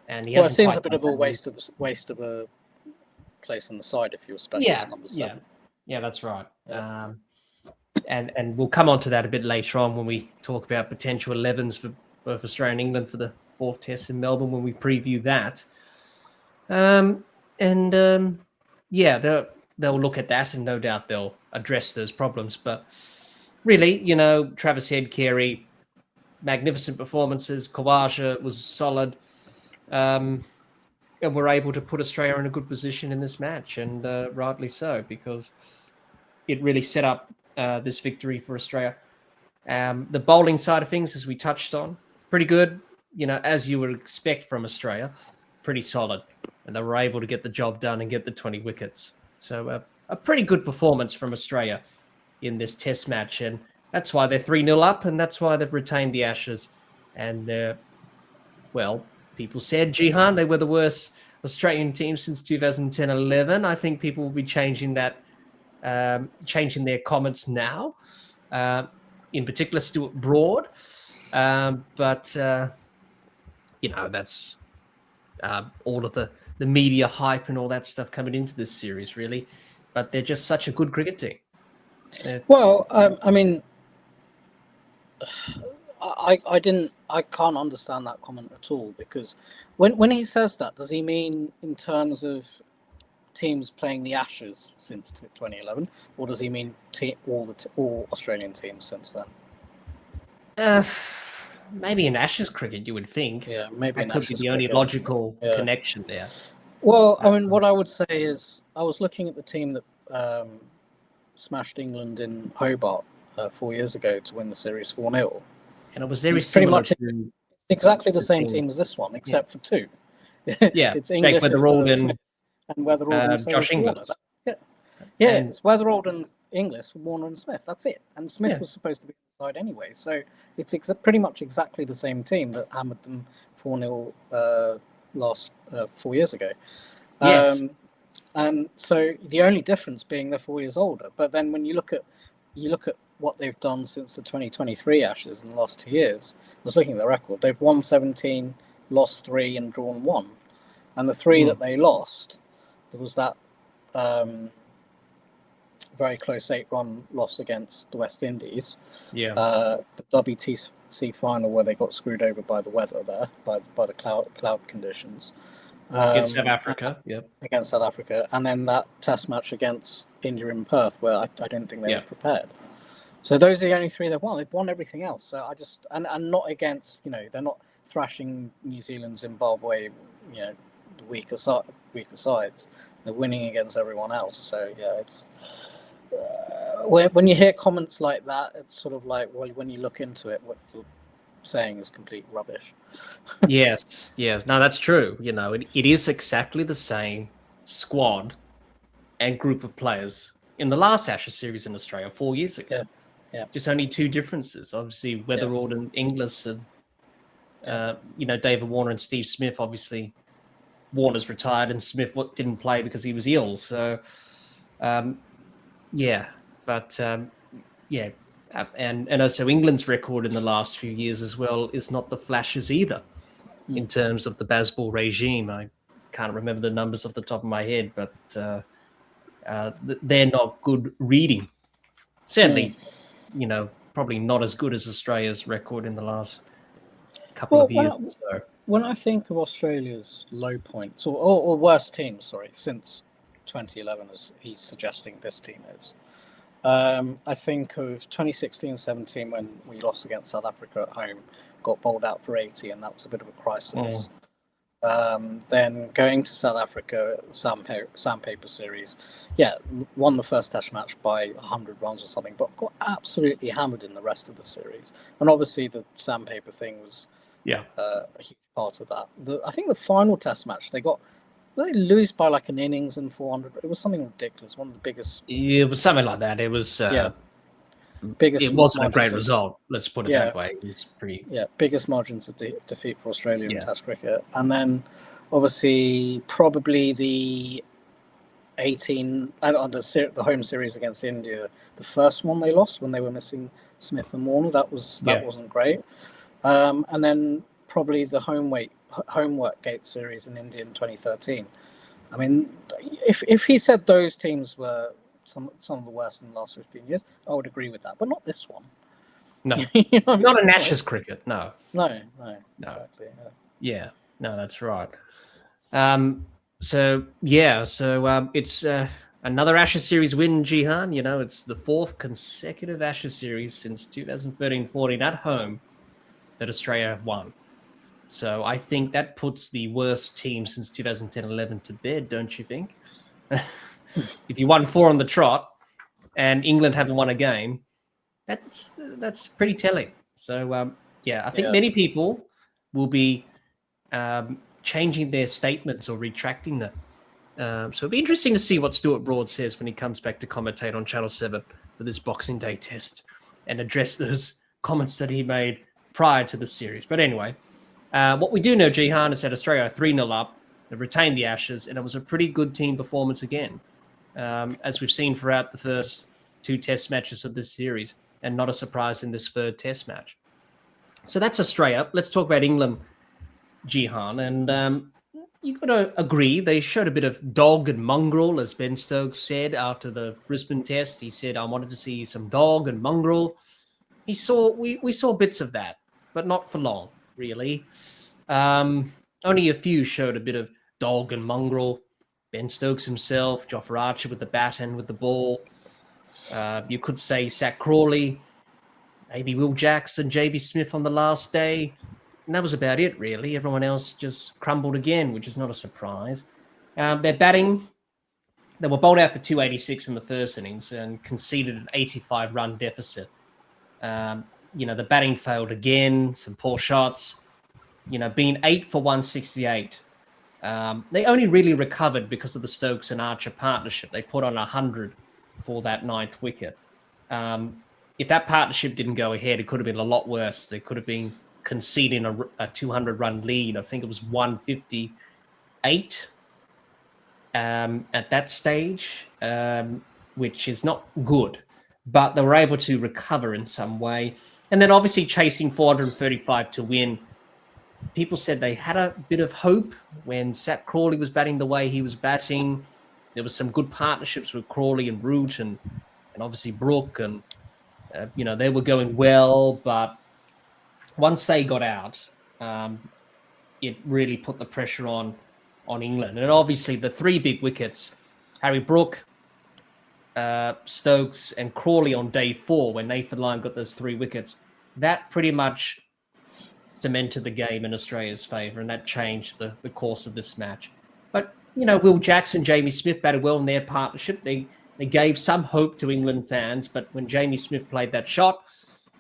And he hasn't. It seems a bit of a waste of a place on the side if you're specialist number 7. Yeah, that's right. And we'll come on to that a bit later on when we talk about potential 11s for both Australia and England for the 4th Test in Melbourne when we preview that. They'll look at that and no doubt they'll address those problems. But really, Travis Head, Carey, magnificent performances. Khawaja was solid. And we're able to put Australia in a good position in this match, and rightly so, because it really set up this victory for Australia. The bowling side of things, as we touched on, pretty good, as you would expect from Australia, pretty solid. And they were able to get the job done and get the 20 wickets. So a pretty good performance from Australia in this Test match. And that's why they're 3-0 up, and that's why they've retained the Ashes. And people said, Jihan, they were the worst Australian team since 2010-11. I think people will be changing that, changing their comments now. In particular, Stuart Broad. That's all of the media hype and all that stuff coming into this series, really. But they're just such a good cricket team. I can't understand that comment at all, because when he says that, does he mean in terms of teams playing the Ashes since 2011, or does he mean all Australian teams since then? Uh, maybe in Ashes cricket, you would think. Yeah, maybe That in could be Ashes the only cricket. logical Yeah. connection there. Well, I mean, what I would say is I was looking at the team that smashed England in Hobart 4 years ago to win the series 4-0. And it was very It's pretty similar much to exactly the same team. team as this one, Yeah. except for two. Yeah, It's English, it's Weatherald Smith, and Weatherald and so Josh is Warner. Inglis. Yeah, And it's Weatherald and English, Warner and Smith. That's it. And Smith Yeah. was supposed to be inside anyway. So it's pretty much exactly the same team that hammered them 4-0 last 4 years ago. Yes. And so the only difference being they're 4 years older. But then when you look at what they've done since the 2023 Ashes in the last 2 years, I was looking at the record. They've won 17, lost 3, and drawn 1. And the 3 that they lost, there was that very close 8-run loss against the West Indies. Yeah. The WTC final where they got screwed over by the weather there, by the cloud conditions. Against South Africa. Yep. Against South Africa, and then that Test match against India in Perth, where I didn't think they were prepared. So those are the only 3 they've won. They've won everything else. So I just and not against, they're not thrashing New Zealand, Zimbabwe, the weaker sides. They're winning against everyone else. So yeah, it's when you hear comments like that, it's sort of like, well, when you look into it, what you're saying is complete rubbish. Yes. No, that's true. It is exactly the same squad and group of players in the last Ashes series in Australia 4 years ago. Yeah. Just only 2 differences. Obviously, Weatherald and Inglis, and David Warner and Steve Smith. Obviously, Warner's retired and Smith didn't play because he was ill. So, and also England's record in the last few years as well is not the flashes either. In terms of the Bazball regime, I can't remember the numbers off the top of my head, but they're not good reading. Certainly, probably not as good as Australia's record in the last couple of years. When I think of Australia's low points or worst teams, since 2011, as he's suggesting this team is, I think of 2016-17 when we lost against South Africa at home, got bowled out for 80, and that was a bit of a crisis. Then going to South Africa, sandpaper series, won the first Test match by 100 runs or something, but got absolutely hammered in the rest of the series. And obviously the sandpaper thing was a huge part of that. I think the final Test match they lose by like an innings and 400. It was something ridiculous. One of the biggest. It was something like that. It was biggest. It wasn't a great result. Let's put it that way. It was pretty. Biggest margins of defeat for Australia in Test cricket, and then obviously probably the 18 and the home series against India. The first one they lost when they were missing Smith and Warner. That wasn't great. And then probably the homework gate series in India in 2013. I mean, if he said those teams were some of the worst in the last 15 years, I would agree with that, but not this one. No, not in Ashes cricket. No. Exactly. Yeah, no, that's right. So it's another Ashes series win, Jihan. It's the 4th consecutive Ashes series since 2013-14 at home that Australia have won. So I think that puts the worst team since 2010-11 to bed, don't you think? If you won 4 on the trot and England haven't won a game, that's pretty telling. So, I think many people will be changing their statements or retracting them. So it'll be interesting to see what Stuart Broad says when he comes back to commentate on Channel 7 for this Boxing Day test and address those comments that he made prior to the series. But anyway, what we do know, Jihan, is that Australia are 3-0 up. They've retained the Ashes, and it was a pretty good team performance again, as we've seen throughout the first 2 Test matches of this series, and not a surprise in this 3rd Test match. So that's Australia. Let's talk about England, Jihan. And you've got to agree, they showed a bit of dog and mongrel, as Ben Stokes said after the Brisbane Test. He said, I wanted to see some dog and mongrel. We saw bits of that, but not for long, really. Only a few showed a bit of dog and mongrel. Ben Stokes himself, Jofra Archer with the bat and with the ball. You could say Zach Crawley, maybe Will Jackson, JB Smith on the last day. And that was about it, really. Everyone else just crumbled again, which is not a surprise. Their batting, they were bowled out for 286 in the first innings and conceded an 85-run deficit. The batting failed again, some poor shots, being 8 for 168. They only really recovered because of the Stokes and Archer partnership. They put on 100 for that 9th wicket. If that partnership didn't go ahead, it could have been a lot worse. They could have been conceding a 200-run lead. I think it was 158 at that stage, which is not good. But they were able to recover in some way. And then obviously chasing 435 to win. People said they had a bit of hope when Sat Crawley was batting the way he was batting. There was some good partnerships with Crawley and Root and obviously Brook. And, they were going well. But once they got out, it really put the pressure on England. And obviously the 3 big wickets, Harry Brook, Stokes and Crawley on day 4, when Nathan Lyon got those 3 wickets, that pretty much cemented the game in Australia's favour, and that changed the course of this match. But, Will Jackson, Jamie Smith batted well in their partnership. They gave some hope to England fans, but when Jamie Smith played that shot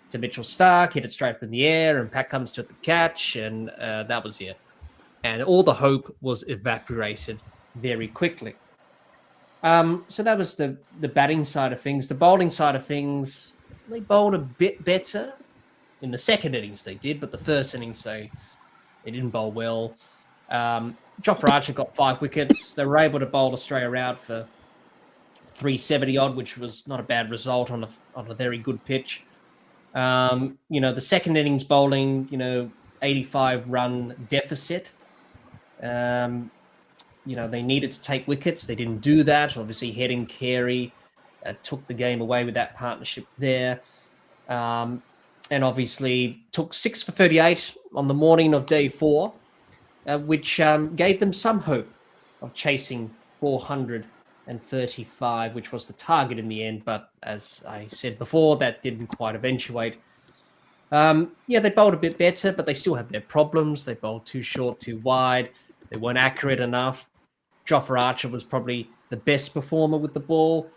to Mitchell Starc, hit it straight up in the air, and Pat Cummins took the catch, and that was it. And all the hope was evaporated very quickly. So that was the batting side of things. The bowling side of things, they bowled a bit better. In the second innings they did, but the first innings they didn't bowl well. Jofra Archer got 5 wickets. They were able to bowl Australia out for 370-odd, which was not a bad result on a very good pitch. The second innings bowling, 85-run deficit. They needed to take wickets. They didn't do that. Obviously, Head and Carey took the game away with that partnership there. And obviously took 6 for 38 on the morning of day 4, which gave them some hope of chasing 435, which was the target in the end. But as I said before, that didn't quite eventuate. They bowled a bit better, but they still had their problems. They bowled too short, too wide. They weren't accurate enough. Jofra Archer was probably the best performer with the ball.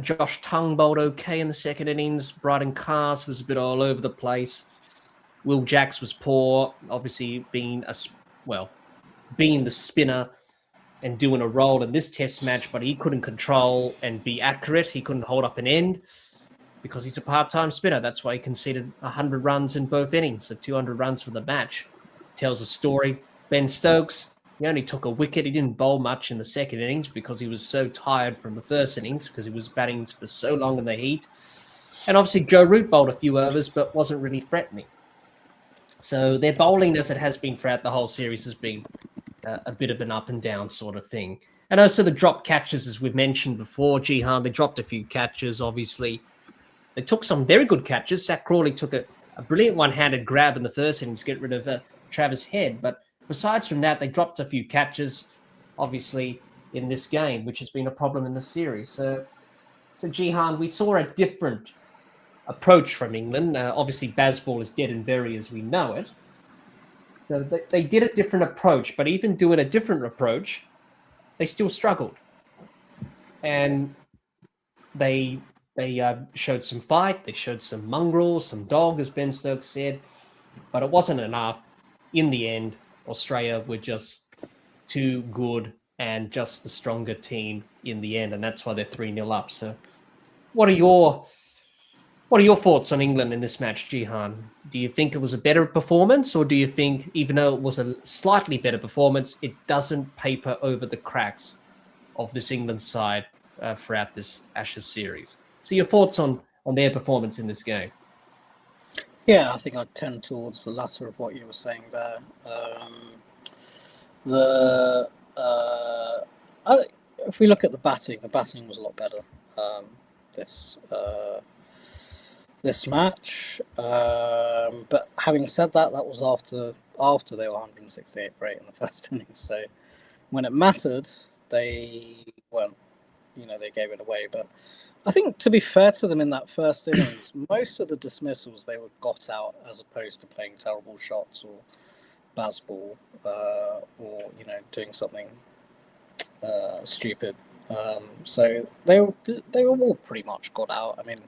Josh Tongue bowled okay in the second innings. Bryden Cars was a bit all over the place. Will Jacks was poor, obviously being the spinner and doing a role in this test match, but he couldn't control and be accurate. He couldn't hold up an end because he's a part-time spinner. That's why he conceded 100 runs in both innings, so 200 runs for the match. Tells a story. Ben Stokes, he only took a wicket. He didn't bowl much in the second innings because he was so tired from the first innings because he was batting for so long in the heat. And obviously Joe Root bowled a few overs but wasn't really threatening. So their bowling, as it has been throughout the whole series, has been a bit of an up and down sort of thing. And also the drop catches, as we've mentioned before, Jihan, they dropped a few catches, obviously. They took some very good catches. Sat Crawley took a brilliant one-handed grab in the first innings to get rid of Travis Head, but besides from that, they dropped a few catches, obviously, in this game, which has been a problem in the series. So Jihan, we saw a different approach from England. Obviously, Bazball is dead and buried as we know it. So they did a different approach, but even doing a different approach, they still struggled. And they showed some fight, they showed some mongrel, some dog, as Ben Stokes said, but it wasn't enough. In the end, Australia were just too good and just the stronger team in the end, and that's why they're 3-0 up. So what are your thoughts on England in this match, Jihan? Do you think it was a better performance, or do you think, even though it was a slightly better performance, it doesn't paper over the cracks of this England side throughout this Ashes series? So your thoughts on their performance in this game? Yeah, I think I'd tend towards the latter of what you were saying there. If we look at the batting was a lot better this match. But having said that, that was after they were 168 for 8 in the first innings. So when it mattered, they weren't. They gave it away. But I think, to be fair to them in that first innings, most of the dismissals they were got out as opposed to playing terrible shots or baseball or doing something stupid. So they were all pretty much got out. I mean,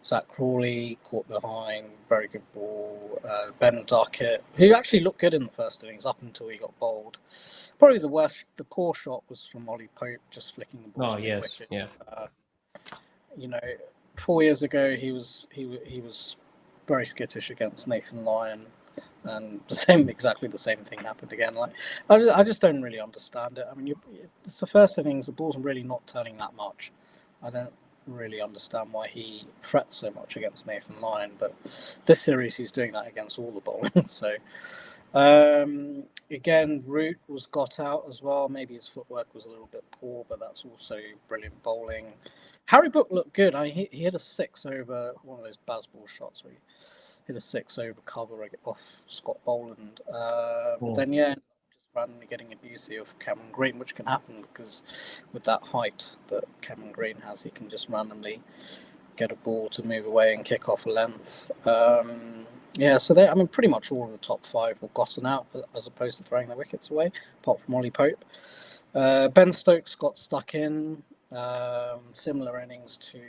Zach Crawley caught behind, very good ball. Ben Duckett, who actually looked good in the first innings up until he got bowled. Probably the poor shot was from Ollie Pope, just flicking the ball. Oh yes, wicket. yeah. 4 years ago he was very skittish against Nathan Lyon, and exactly the same thing happened again. Like I just don't really understand it. I mean, it's the first innings, the ball's really not turning that much. I don't really understand why he frets so much against Nathan Lyon, but this series he's doing that against all the bowling. So again, Root was got out as well. Maybe his footwork was a little bit poor, but that's also brilliant bowling. Harry Brook looked good. He hit a 6 over one of those baseball shots where he hit a 6 over cover off Scott Boland. But then, just randomly getting a beauty of Cameron Green, which can happen because with that height that Cameron Green has, he can just randomly get a ball to move away and kick off a length. So pretty much all of the top 5 were gotten out as opposed to throwing their wickets away, apart from Ollie Pope. Ben Stokes got stuck in. Similar innings to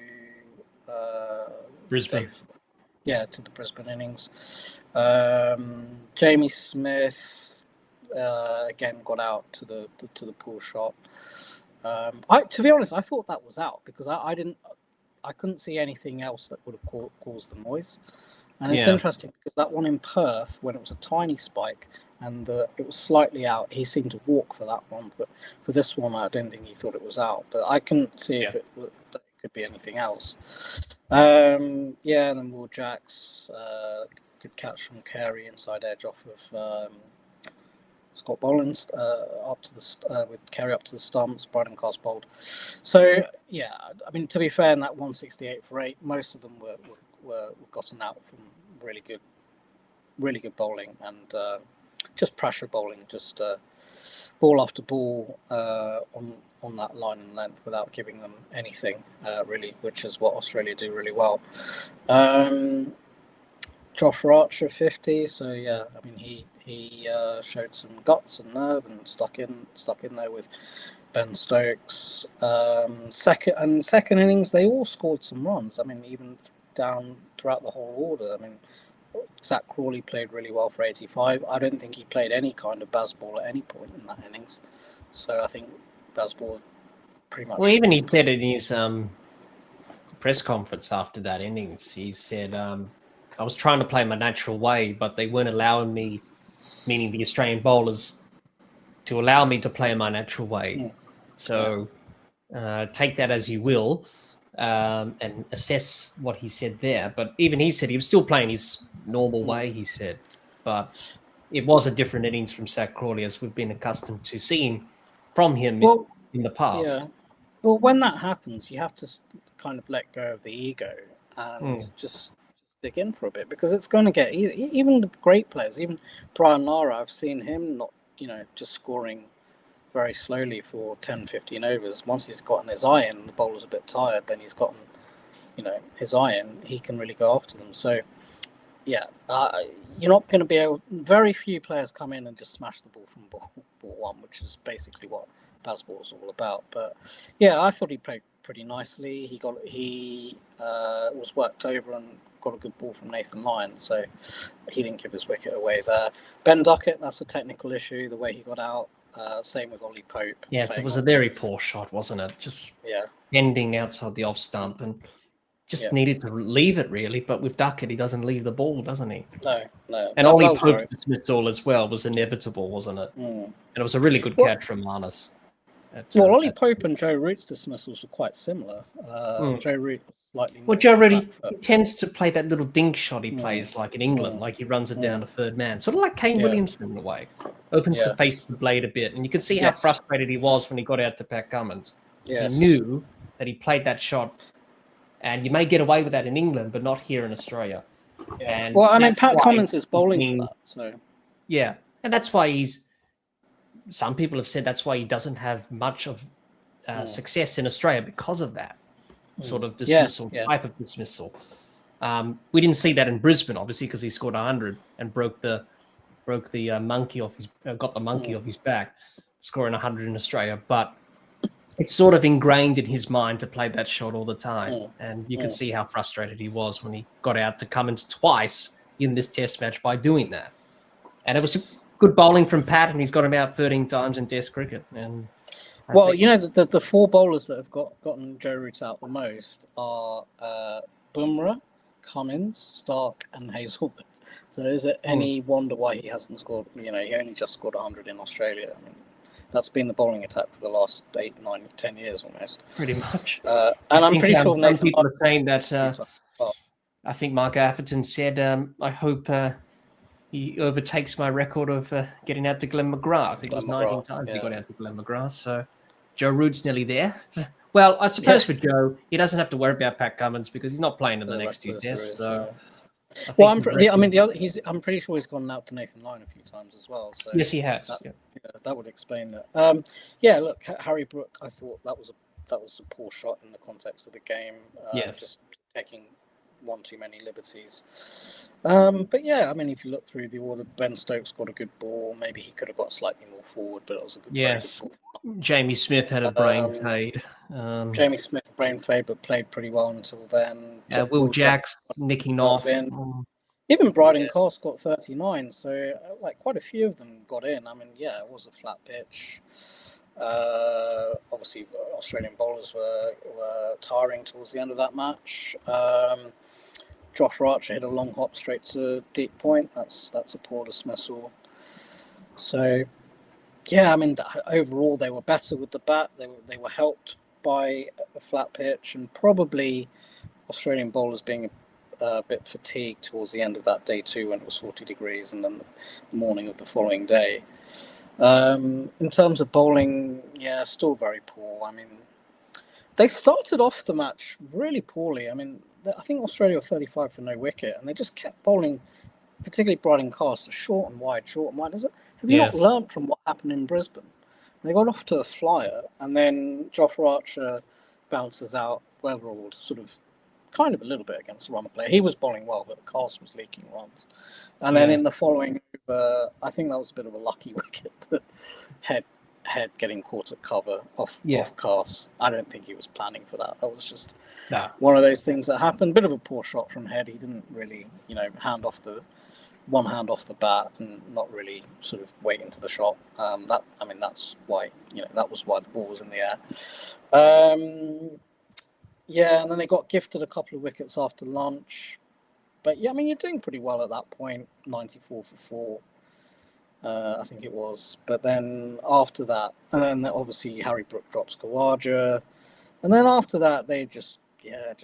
Brisbane. To the Brisbane innings. Jamie Smith again got out to the poor shot. To be honest, I thought that was out because I couldn't see anything else that would have caused the noise. And it's interesting because that one in Perth, when it was a tiny spike and it was slightly out, he seemed to walk for that one. But for this one, I don't think he thought it was out. But I couldn't see if it could be anything else. And then Will Jacks, good catch from Carey, inside edge off of Scott Boland up to the with Carey up to the stumps. Bryden Cast bowled. So I mean, to be fair, in that 168 for 8, most of them were gotten out from really good bowling and just pressure bowling, just ball after ball on that line and length without giving them anything really, which is what Australia do really well. Jofra Archer 50, so I mean he showed some guts and nerve and stuck in there with Ben Stokes. Second innings they all scored some runs. I mean, even down throughout the whole order. I mean, Zach Crawley played really well for 85. I don't think he played any kind of baseball at any point in that innings. So I think baseball pretty much... Well, even he said in his press conference after that innings, he said, I was trying to play my natural way, but they weren't allowing me, meaning the Australian bowlers, to allow me to play my natural way. Yeah. So take that as you will. And assess what he said there. But even he said he was still playing his normal way, he said. But it was a different innings from Zach Crawley as we've been accustomed to seeing from him in the past. Yeah. Well, when that happens, you have to kind of let go of the ego and just dig in for a bit because it's going to get... Even the great players, even Brian Lara, I've seen him not, just scoring very slowly for 10, 15 overs. Once he's gotten his eye in, the bowler's a bit tired, then he's gotten, his eye in, he can really go after them. So, you're not going to be able... Very few players come in and just smash the ball from ball one, which is basically what baseball is all about. But, I thought he played pretty nicely. He was worked over and got a good ball from Nathan Lyon, so he didn't give his wicket away there. Ben Duckett, that's a technical issue, the way he got out. Same with Ollie Pope. Yeah, it was a very poor shot, wasn't it? Just ending outside the off stump and just needed to leave it really. But with Duckett, he doesn't leave the ball, doesn't he? No. And Ollie Pope's dismissal as well was inevitable, wasn't it? And it was a really good catch from Marnus. Ollie Pope and Joe Root's dismissals were quite similar. Joe Root slightly more... Well, Joe Root, he tends to play that little dink shot he plays like in England, like he runs it down to third man. Sort of like Kane Williamson in a way. Opens to face the blade a bit. And you can see how frustrated he was when he got out to Pat Cummins. Because he knew that he played that shot. And you may get away with that in England, but not here in Australia. And well, I mean, Pat Cummins is bowling for that. So. Yeah. And that's why some people have said that's why he doesn't have much of success in Australia because of that. sort of dismissal, type of dismissal. We didn't see that in Brisbane, obviously, because he scored 100 and broke the monkey off his got the monkey off his back, scoring 100 in Australia. But it's sort of ingrained in his mind to play that shot all the time, and you can see how frustrated he was when he got out to Cummins twice in this Test match by doing that. And it was good bowling from Pat, and he's got him out 13 times in Test cricket. And the four bowlers that have gotten Joe Root out the most are Bumrah, Cummins, Stark, and Hazelwood. So is it any wonder why he hasn't scored? He only just scored 100 in Australia. I mean, that's been the bowling attack for the last 8, 9, 10 years almost. Pretty much. And I'm pretty sure some people are saying that. I think Mark Atherton said, "I hope he overtakes my record of getting out to Glenn McGrath." I think it was 19 times he got out to Glenn McGrath. So Joe Root's nearly there. Well, I suppose for Joe, he doesn't have to worry about Pat Cummins because he's not playing in the next 2 tests. I'm pretty sure he's gone out to Nathan Lyon a few times as well. So yes, he has. That would explain that. Look, Harry Brook, I thought that was a poor shot in the context of the game. Just taking one too many liberties. But yeah, I mean, if you look through the order, Ben Stokes got a good ball. Maybe he could have got slightly more forward, but it was a good ball. Jamie Smith had a brain fade. Jamie Smith brain fade, but played pretty well until then. Will Jacks nicking off. Even Bryden Cost got 39, so quite a few of them got in. I mean, it was a flat pitch. Obviously, Australian bowlers were tiring towards the end of that match. Josh Archer hit a long hop straight to deep point. That's a poor dismissal. So, I mean, overall they were better with the bat. They were helped by a flat pitch and probably Australian bowlers being a bit fatigued towards the end of that day too, when it was 40 degrees, and then the morning of the following day. In terms of bowling, still very poor. I mean, they started off the match really poorly. I mean, I think Australia were 35 for no wicket, and they just kept bowling, particularly Bryden Cost, short and wide. Have you not learnt from what happened in Brisbane? They got off to a flyer, and then Josh Archer bounces out. Weatherall sort of kind of a little bit against the run player. He was bowling well, but Cost was leaking runs. And then in the following over, I think that was a bit of a lucky wicket. Head getting caught at cover off Cast. I don't think he was planning for that. That was just one of those things that happened. Bit of a poor shot from Head. He didn't really, one hand off the bat and not really sort of wait into the shot. That's why that was why the ball was in the air. And then they got gifted a couple of wickets after lunch. But you're doing pretty well at that point. 94 for 4. I think it was. But then after that, and then obviously Harry Brook drops Khawaja. And then after that, they just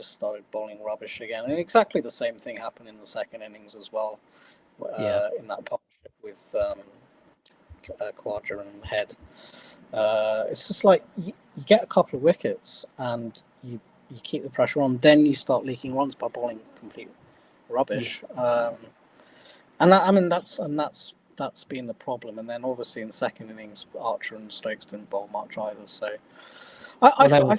started bowling rubbish again. And exactly the same thing happened in the second innings as well. In that partnership with Khawaja and Head. It's just like you get a couple of wickets and you keep the pressure on, then you start leaking runs by bowling complete rubbish. That's been the problem. And then obviously in the second innings, Archer and Stokes didn't bowl much either. So they were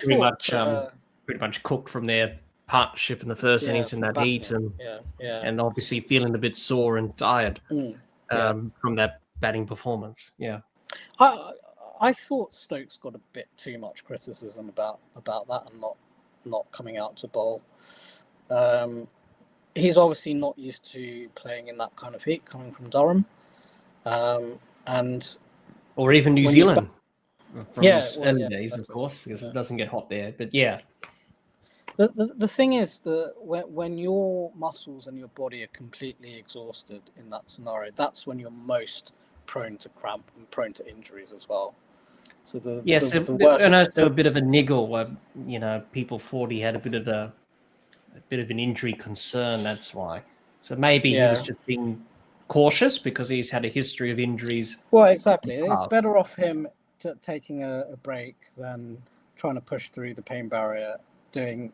pretty much cooked from their partnership in the first innings in that heat, and obviously feeling a bit sore and tired from that batting performance. I thought Stokes got a bit too much criticism about that and not coming out to bowl. He's obviously not used to playing in that kind of heat, coming from Durham, or even New Zealand from his early days, of course, because it doesn't get hot there. But the thing is that when your muscles and your body are completely exhausted in that scenario, that's when you're most prone to cramp and prone to injuries as well. So the worst, and also a bit of a niggle where people thought he had a bit of an injury concern. That's why. So maybe he was just being cautious because he's had a history of injuries. Well, exactly. It's better off him taking a break than trying to push through the pain barrier, tearing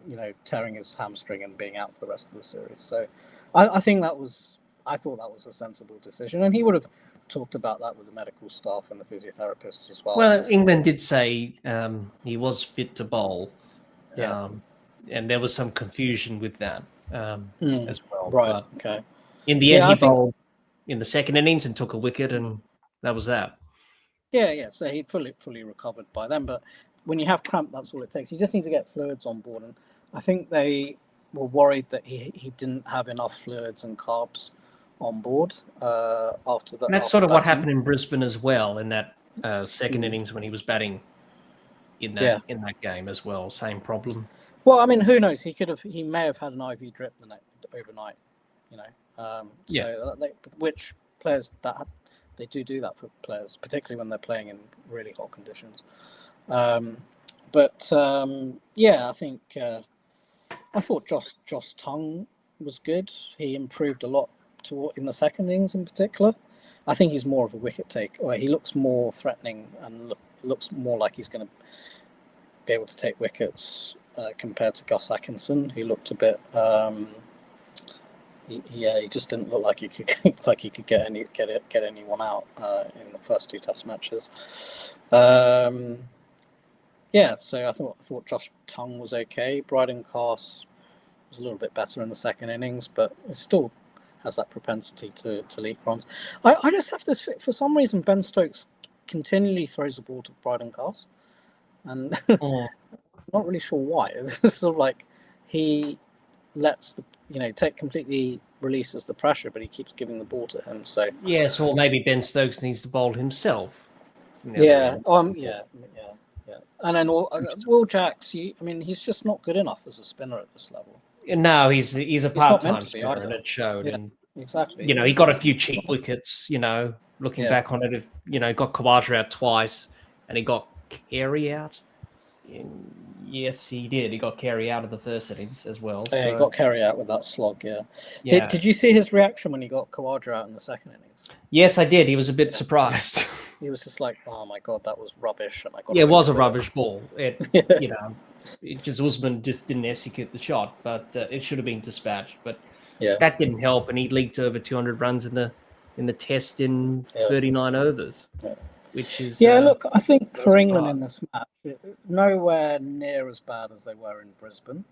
his hamstring and being out for the rest of the series. So I thought that was a sensible decision, and he would have talked about that with the medical staff and the physiotherapists as well. Well, England did say he was fit to bowl. and there was some confusion with that as well. Right. But Okay. in the end, he bowled in the second innings and took a wicket, and that was that. Yeah. So he fully recovered by then. But when you have cramp, that's all it takes. You just need to get fluids on board, and I think they were worried that he didn't have enough fluids and carbs on board after that. And that's sort of what happened in Brisbane as well in that second innings when he was batting in that game as well. Same problem. Well, I mean, who knows? He may have had an IV drip overnight. You know, which players they do that for players, particularly when they're playing in really hot conditions. I think I thought Josh Tongue was good. He improved a lot in the second innings in particular. I think he's more of a wicket take, or he looks more threatening and looks more like he's going to be able to take wickets compared to Gus Atkinson. He looked a bit. He just didn't look like he could get anyone out in the first two Test matches. So I thought Josh Tongue was okay. Bryden Carse was a little bit better in the second innings, but it still has that propensity to leak runs. I just have this, for some reason, Ben Stokes continually throws the ball to Bryden Carse, and I'm not really sure why. It's sort of like he lets completely releases the pressure, but he keeps giving the ball to him. So or maybe Ben Stokes needs to bowl himself. And then Will Jacks, he's just not good enough as a spinner at this level. No, he's a part-time spinner, and it showed. Yeah, and exactly. He got a few cheap wickets. Looking back on it, got Khawaja out twice, and he got Carey out. Yes, he did. He got Carey out of the first innings as well. Yeah, he got Carey out with that slog. Yeah. Did you see his reaction when he got Khawaja out in the second innings? Yes, I did. He was a bit surprised. He was just like, "Oh my god, that was rubbish!" And it was a rubbish ball. Usman just didn't execute the shot, but it should have been dispatched. But that didn't help, and he leaked over 200 runs in the Test in 39 overs. Yeah. Which is look, I think for England in this match, nowhere near as bad as they were in Brisbane.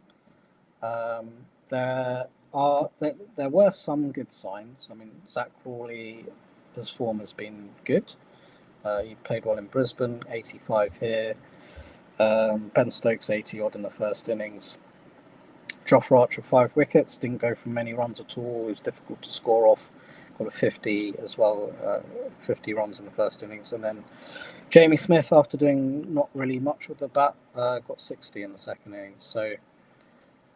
There were some good signs. I mean, Zach Crawley, his form has been good. He played well in Brisbane, 85 here. Ben Stokes 80 odd in the first innings. Jofra Archer 5 wickets, didn't go for many runs at all. It was difficult to score off. Got a 50 as well, 50 runs in the first innings. And then Jamie Smith, after doing not really much with the bat, got 60 in the second innings. So,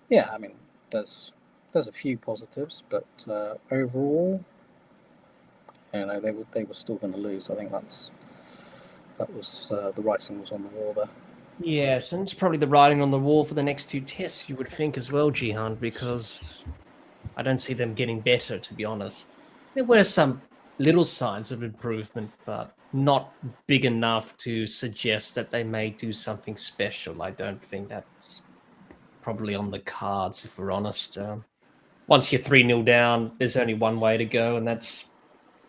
there's a few positives, but overall, they were still going to lose. I think that was the writing was on the wall there. Yes, and it's probably the writing on the wall for the next two tests, you would think as well, Jihan, because I don't see them getting better, to be honest. There were some little signs of improvement, but not big enough to suggest that they may do something special. I don't think that's probably on the cards, if we're honest. Once you're 3-0 down, there's only one way to go, and that's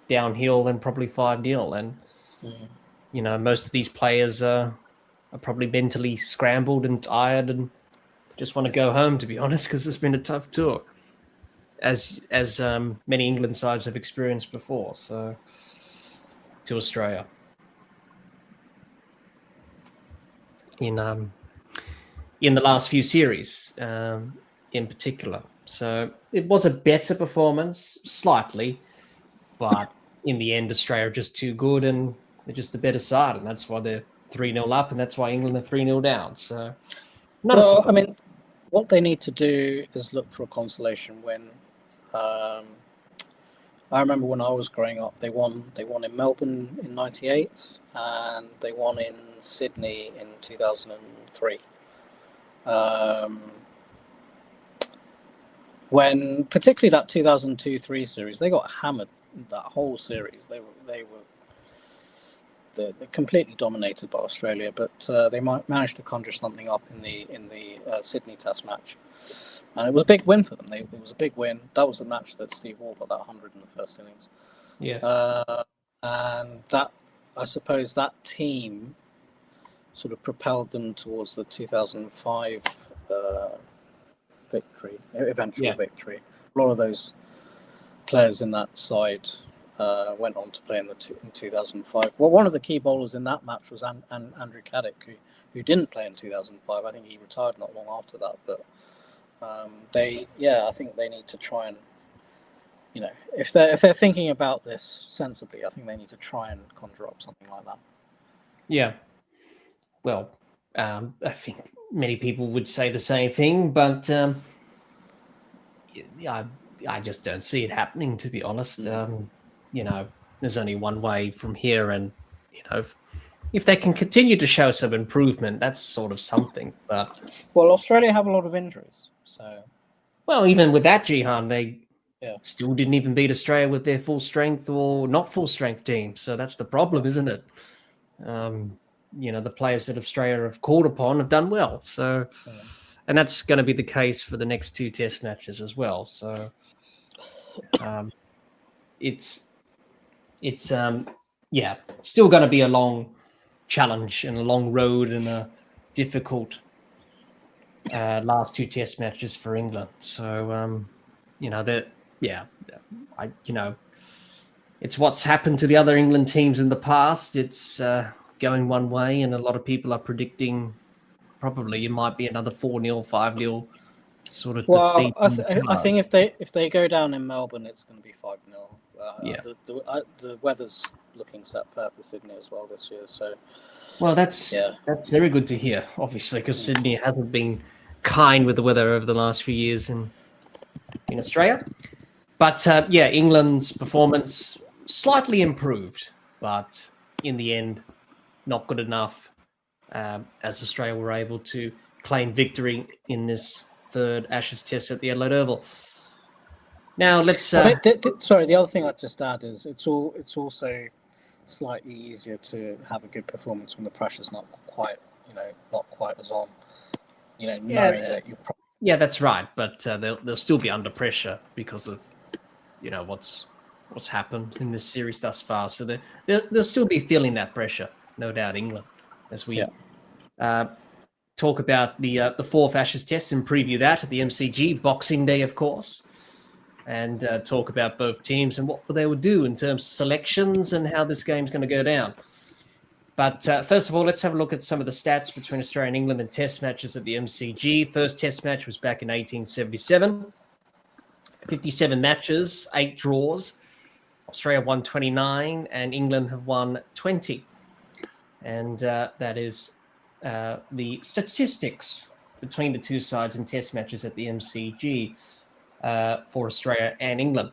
downhill and probably 5-0. And, most of these players are probably mentally scrambled and tired and just want to go home, to be honest, because it's been a tough tour. As many England sides have experienced before, to Australia. In the last few series, in particular. So it was a better performance, slightly, but in the end, Australia are just too good and they're just the better side, and that's why they're 3-0 up, and that's why England are 3-0 down. So, what they need to do is look for a consolation win. I remember when I was growing up, they won in Melbourne in '98, and they won in Sydney in 2003. When particularly that 2002-3 series, they got hammered. That whole series, they're completely dominated by Australia, but they managed to conjure something up in the Sydney Test match. And it was a big win for them. It was a big win. That was the match that Steve Waugh got that 100 in the first innings. Yeah. And that, I suppose, that team sort of propelled them towards the 2005 victory, eventual victory. A lot of those players in that side went on to play in 2005. Well, one of the key bowlers in that match was Andrew Caddick, who didn't play in 2005. I think he retired not long after that. But I think they need to try and, if they're thinking about this sensibly, I think they need to try and conjure up something like that. Yeah. Well, I think many people would say the same thing, but I just don't see it happening, to be honest. There's only one way from here, and if they can continue to show some improvement, that's sort of something. But Australia have a lot of injuries, so even with that, Jihan, they still didn't even beat Australia with their full strength or not full strength team. So that's the problem, isn't it? The players that Australia have called upon have done well. So, and that's going to be the case for the next two test matches as well. So, it's still going to be a long challenge and a long road and a difficult last two test matches for England. So, it's what's happened to the other England teams in the past. It's going one way, and a lot of people are predicting probably it might be another 4-0, 5-0 sort of defeat. I think if they go down in Melbourne, it's going to be 5-0. The weather's looking set fair for Sydney as well this year. So, that's very good to hear, obviously, because Sydney hasn't been kind with the weather over the last few years in Australia. But England's performance slightly improved, but in the end, not good enough, as Australia were able to claim victory in this third Ashes Test at the Adelaide Oval. Now let's. Sorry, the other thing I'd just add is it's also slightly easier to have a good performance when the pressure's not quite as on. Knowing that you. Yeah, that's right, but they'll still be under pressure because of what's happened in this series thus far. So they'll still be feeling that pressure, no doubt. England, as we talk about the fourth Ashes Test and preview that at the MCG Boxing Day, of course, and talk about both teams and what they would do in terms of selections and how this game's going to go down. But first of all, let's have a look at some of the stats between Australia and England in test matches at the MCG. First test match was back in 1877. 57 matches, 8 draws. Australia won 29 and England have won 20. And that is the statistics between the two sides in test matches at the MCG for Australia and England.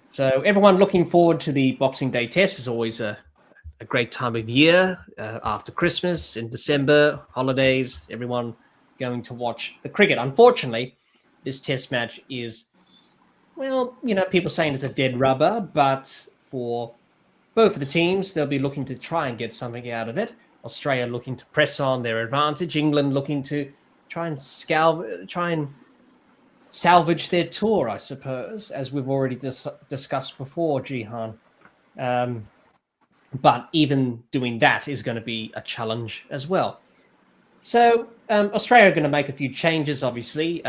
So everyone looking forward to the Boxing Day test. Is always a great time of year after Christmas, in December, holidays, everyone going to watch the cricket. Unfortunately, this test match is, people saying it's a dead rubber, but for both of the teams, they'll be looking to try and get something out of it. Australia looking to press on their advantage. England looking to try and salvage their tour, I suppose, as we've already discussed before, Jihan. But even doing that is going to be a challenge as well. So Australia are going to make a few changes, obviously.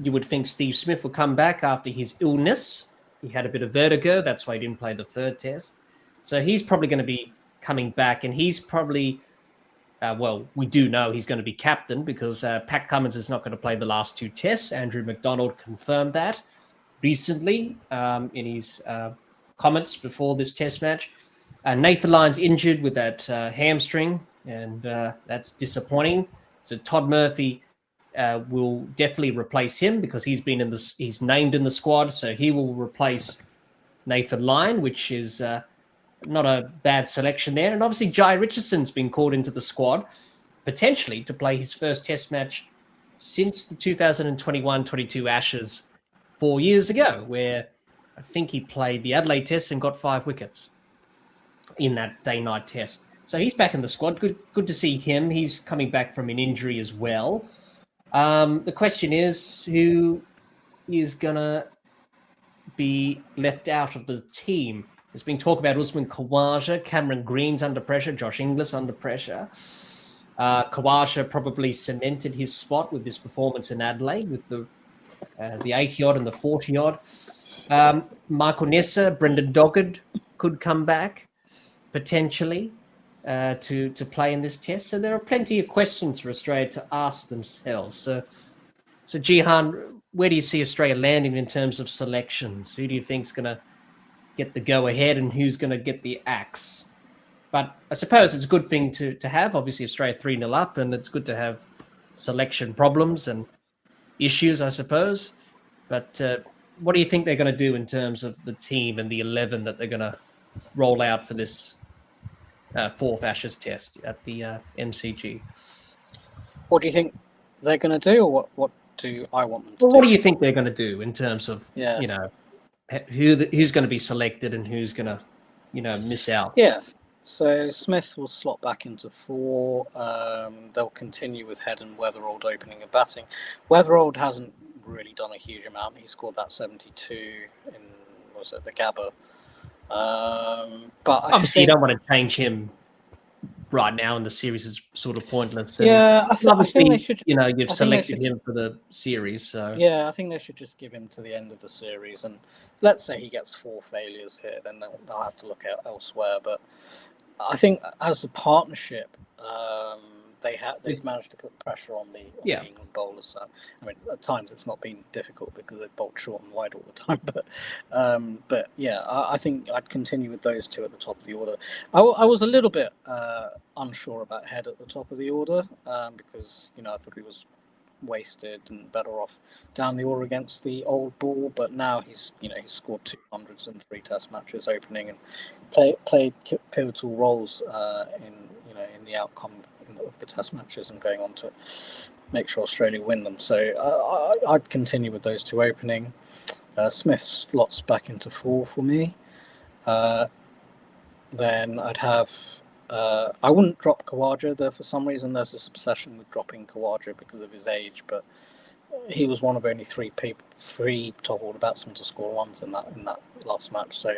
You would think Steve Smith will come back after his illness. He had a bit of vertigo. That's why he didn't play the third test. So he's probably going to be coming back, and he's probably, we do know he's going to be captain because Pat Cummins is not going to play the last two tests. Andrew McDonald confirmed that recently in his comments before this test match. Nathan Lyon's injured with that hamstring, and that's disappointing. So Todd Murphy will definitely replace him because he's named in the squad, so he will replace Nathan Lyon, which is not a bad selection there. And obviously Jai Richardson's been called into the squad, potentially to play his first test match since the 2021-22 Ashes 4 years ago, where I think he played the Adelaide Test and got 5 wickets in that day-night test. So he's back in the squad. Good to see him. He's coming back from an injury as well. The question is, who is going to be left out of the team? There's been talk about Usman Khawaja, Cameron Green's under pressure, Josh Inglis under pressure. Khawaja probably cemented his spot with this performance in Adelaide with the the 80-odd and the 40-odd. Michael Nessa, Brendan Doggett could come back potentially to play in this test. So there are plenty of questions for Australia to ask themselves. So Jihan, where do you see Australia landing in terms of selections? Who do you think is going to get the go-ahead and who's going to get the axe? But I suppose it's a good thing to have. Obviously, Australia 3-0 up, and it's good to have selection problems and issues, I suppose. But what do you think they're going to do in terms of the team and the 11 that they're going to roll out for this fourth Ashes test at the MCG? What do you think they're going to do, or what do I want them to do? What do you think they're going to do in terms of, Yeah. you know, who's going to be selected and who's going to, you know, miss out? Yeah. So Smith will slot back into 4. They'll continue with Head and Weatherald opening and batting. Weatherald hasn't really done a huge amount. He scored that 72 in, was it the Gabba? But obviously, you don't want to change him right now, and the series is sort of pointless. And yeah, I think they should. You know, you've selected him for the series, so yeah, I think they should just give him to the end of the series. And let's say he gets 4 failures here, then they'll have to look elsewhere. But I think as a partnership, they've managed to put pressure on the England bowlers. So, I mean, at times it's not been difficult because they've bowled short and wide all the time. But yeah, I think I'd continue with those 2 at the top of the order. I was a little bit unsure about Head at the top of the order because, you know, I thought he was wasted and better off down the order against the old ball. But now he's scored 200s in 3 Test matches opening and played pivotal roles in the outcome of the Test matches and going on to make sure Australia win them. So I'd continue with those 2 opening. Smith slots back into 4 for me. Then I'd have I wouldn't drop Khawaja there. For some reason there's this obsession with dropping Khawaja because of his age, but he was one of only 3 top order batsmen to score ones in that last match. So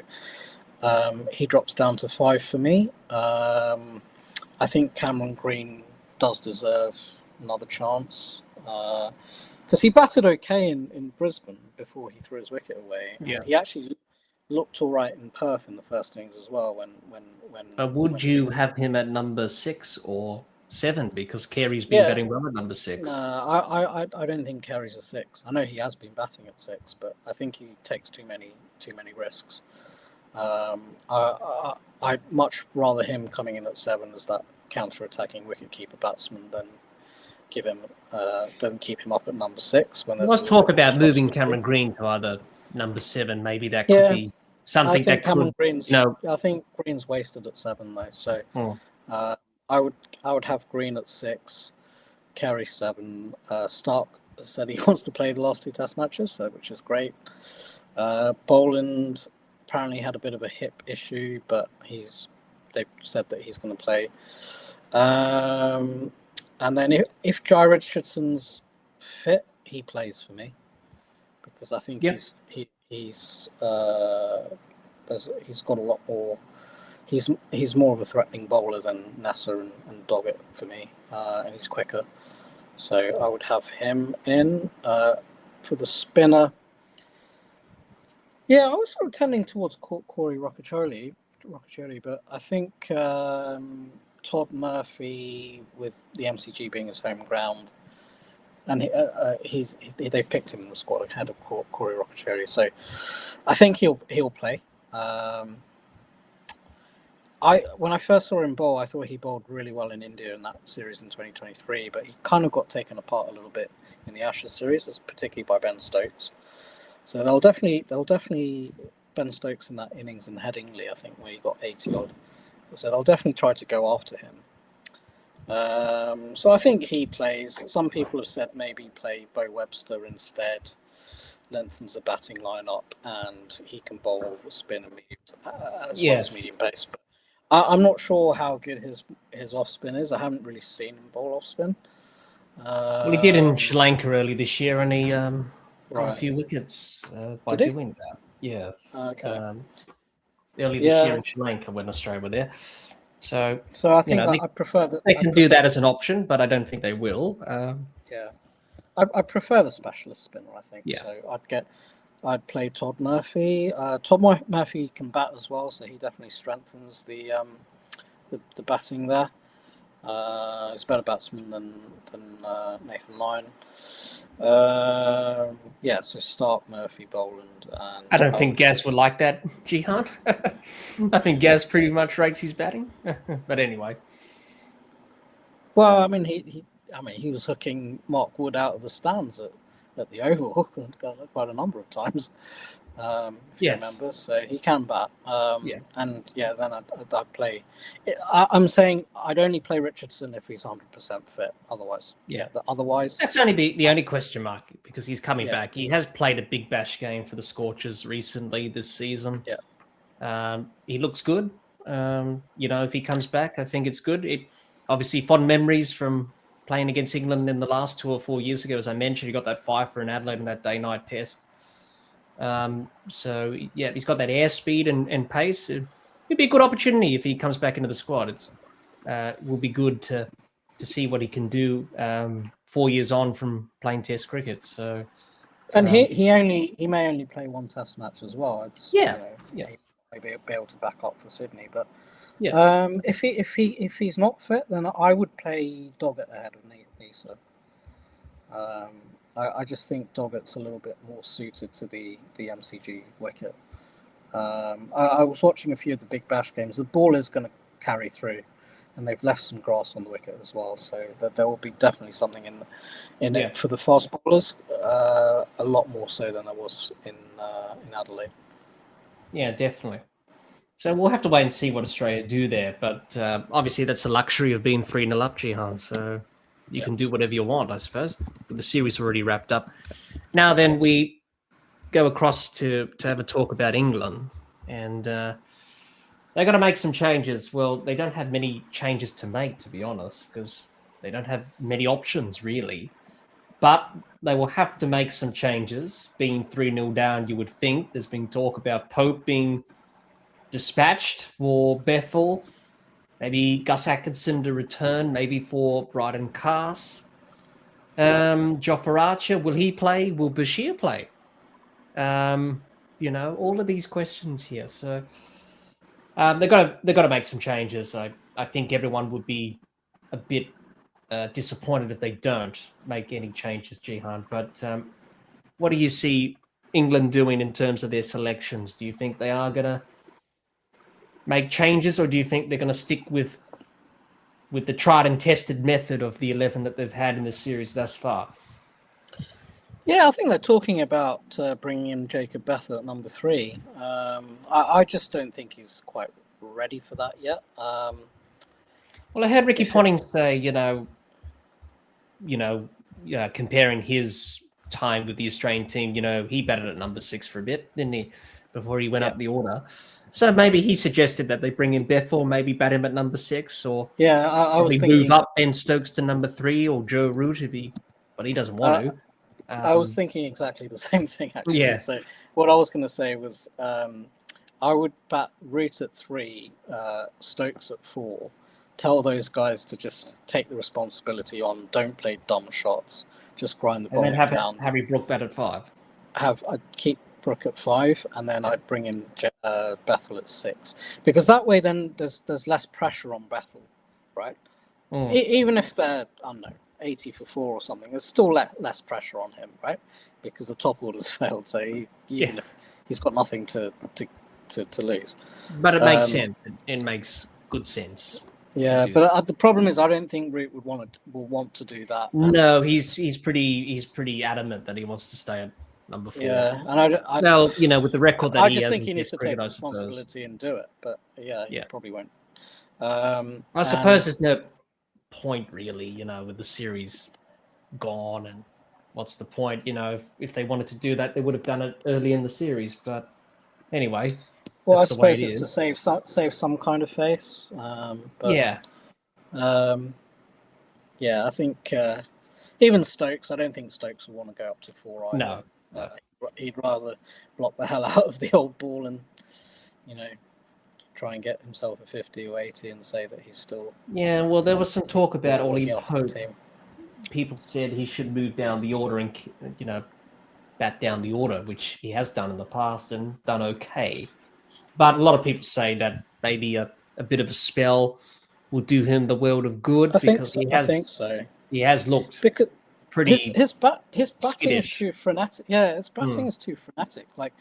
he drops down to 5 for me. I think Cameron Green does deserve another chance because he batted okay in Brisbane before he threw his wicket away. Yeah. He actually looked all right in Perth in the first innings as well. Would you have him at number 6 or 7 because Carey's been batting well at number 6? I don't think Carey's a 6. I know he has been batting at 6, but I think he takes too many risks. I'd much rather him coming in at 7 as that counter-attacking wicket-keeper batsman than keep him up at number 6. When let's talk about moving Cameron Green to either number 7. Maybe that could be something that Cameron could. Green's, I think Green's wasted at 7 though. So I would have Green at 6, Carey 7. Stark said he wants to play the last 2 Test matches, which is great. Boland apparently had a bit of a hip issue, but they've said that he's going to play. And then if Jai Richardson's fit, he plays for me because I think he's got a lot more. He's more of a threatening bowler than Nasser and Doggett for me, and he's quicker. So I would have him in for the spinner. Yeah, I was sort of tending towards Corey Roccacioli, but I think Todd Murphy, with the MCG being his home ground, and they picked him in the squad ahead of Corey Roccacioli, so I think he'll play. When I first saw him bowl, I thought he bowled really well in India in that series in 2023, but he kind of got taken apart a little bit in the Ashes series, particularly by Ben Stokes. So they'll definitely Ben Stokes in that innings in Headingley, I think, where he got 80 odd. So they'll definitely try to go after him. So I think he plays. Some people have said maybe play Bo Webster instead, lengthens the batting lineup, and he can bowl spin and medium, as well as medium pace. But I'm not sure how good his off spin is. I haven't really seen him bowl off spin. Well, he did in Sri Lanka early this year, and he got a few wickets by doing that. Yes. Okay. Early this year in Sri Lanka when Australia were there. So I think I prefer that. They can do that as an option, but I don't think they will. I I prefer the specialist spinner, I think. Yeah. So I'd play Todd Murphy. Todd Murphy can bat as well, so he definitely strengthens the batting there. He's a better batsman than Nathan Lyon. So start Murphy, Boland, and I don't think Gaz would like that, Jihan. I think Gaz pretty much rates his batting. But anyway. Well, I mean, he was hooking Mark Wood out of the stands at the Oval quite a number of times. If you remember, so he can bat. And then I'd play. I'm saying I'd only play Richardson if he's 100% fit. Otherwise, otherwise that's only the only question mark because he's coming back. He has played a Big Bash game for the Scorchers recently this season. He looks good. If he comes back, I think it's good. It obviously fond memories from playing against England in the last 2 or 4 years ago. As I mentioned, he got that 5 for in Adelaide in that day-night test. He's got that airspeed and pace. It'd be a good opportunity if he comes back into the squad. It will be good to see what he can do 4 years on from playing Test cricket. So, and he may only play one Test match as well. He may be able to back up for Sydney, but if he's not fit, then I would play Doggett ahead of Neesa. I just think Doggett's a little bit more suited to the MCG wicket. I was watching a few of the Big Bash games. The ball is going to carry through, and they've left some grass on the wicket as well, so that there will be definitely something in it for the fast bowlers. A lot more so than there was in Adelaide. Yeah, definitely. So we'll have to wait and see what Australia do there, but obviously that's the luxury of being 3-0 up, Jihan. So. You can do whatever you want, I suppose. But the series already wrapped up. Now then, we go across to have a talk about England. And they're going to make some changes. Well, they don't have many changes to make, to be honest, because they don't have many options, really. But they will have to make some changes. Being 3-0 down, you would think. There's been talk about Pope being dispatched for Bethel. Maybe Gus Atkinson to return, maybe for Bryden Cass. Jofra Archer, will he play? Will Bashir play? All of these questions here. So they've got to make some changes. I think everyone would be a bit disappointed if they don't make any changes, Jihan. But what do you see England doing in terms of their selections? Do you think they are going to make changes, or do you think they're going to stick with the tried and tested method of the 11 that they've had in the series thus far? Yeah, I think they're talking about bringing in Jacob Bethel at number 3. I just don't think he's quite ready for that yet. Well, I heard Ricky Ponting say, comparing his time with the Australian team, he batted at number 6 for a bit, didn't he, before he went up the order. So maybe he suggested that they bring in Bethel, maybe bat him at number 6, or I was thinking move up Ben Stokes to number 3, or Joe Root but he doesn't want to. I was thinking exactly the same thing, actually. Yeah. So what I was going to say was I would bat Root at 3, Stokes at 4. Tell those guys to just take the responsibility on. Don't play dumb shots. Just grind the ball down. And then have Harry Brook bat at 5. I'd keep Brook at 5, and then I'd bring in Bethel at 6, because that way then there's less pressure on Bethel, right? Even if they're 80 for 4 or something, there's still less pressure on him, right? Because the top order's failed, so even if he's got nothing to lose. But it makes sense. It makes good sense. Yeah, but the problem is I don't think Root will want to do that. No, he's pretty adamant that he wants to stay at number 4. Yeah, and with the record that he has, I just think he needs to take responsibility and do it. But he probably won't. I suppose there's no point really, with the series gone, and what's the point? If they wanted to do that, they would have done it early in the series. But anyway, well, I suppose it's to save some kind of face. I think even Stokes. I don't think Stokes will want to go up to 4 either. No. He'd rather block the hell out of the old ball and, try and get himself a 50 or 80 and say that he's still. Yeah, well, there was some talk about Ollie Pope people said he should move down the order and, bat down the order, which he has done in the past and done okay. But a lot of people say that maybe a bit of a spell will do him the world of good because he has looked because pretty his batting skittish. is too frenetic. Yeah, his batting is too frenetic. Like,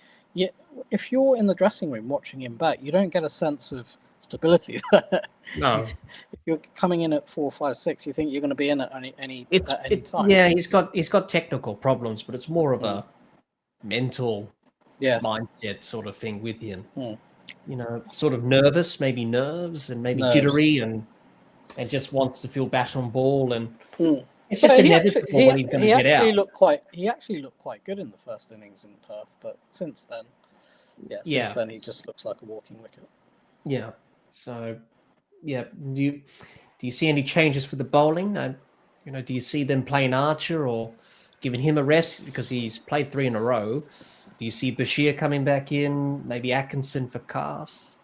if you're in the dressing room watching him bat, you don't get a sense of stability. No, if you're coming in at 4, 5, 6, you think you're going to be in at any time. Yeah, he's got technical problems, but it's more of a mental mindset sort of thing with him. Sort of nervous, maybe nerves and maybe jittery and just wants to feel bat on ball, and it's just inevitable what he's going to get out. He actually looked quite good in the first innings in Perth, but since then he just looks like a walking wicket. Yeah. So, do you see any changes with the bowling? Do you see them playing Archer or giving him a rest because he's played 3 in a row? Do you see Bashir coming back in? Maybe Atkinson for Cass?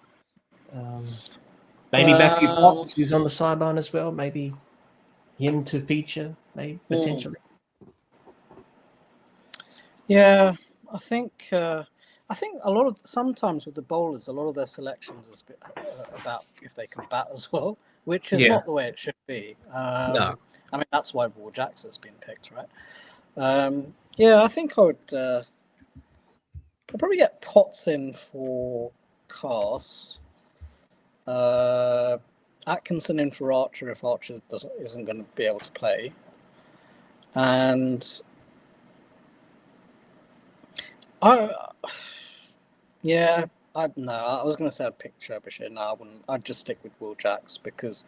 Maybe Matthew Potts, who's on the sideline as well. Maybe him to feature, maybe potentially. Yeah, I think sometimes with the bowlers, a lot of their selections is about if they can bat as well, which is not the way it should be. No. I mean, that's why Will Jacks has been picked, right? I think I'd probably get Potts in for Cass. Atkinson in for Archer if Archer isn't going to be able to play. And I was going to say I'd pick Trebuchet. No, I wouldn't. I'd just stick with Will Jacks because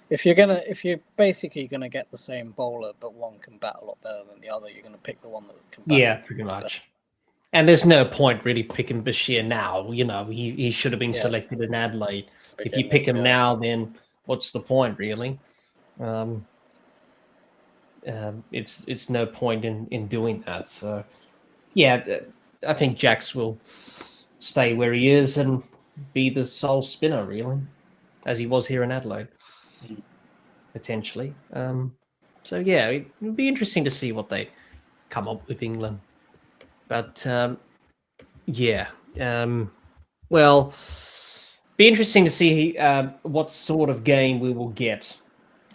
if you're basically gonna get the same bowler, but one can bat a lot better than the other, you're gonna pick the one that can bat. Yeah, pretty much. Better. And there's no point really picking Bashir now. He should have been selected in Adelaide. If you pick him now, then what's the point really? It's no point in doing that. So I think Jacks will stay where he is and be the sole spinner, really, as he was here in Adelaide, potentially. It would be interesting to see what they come up with England. But, be interesting to see what sort of game we will get.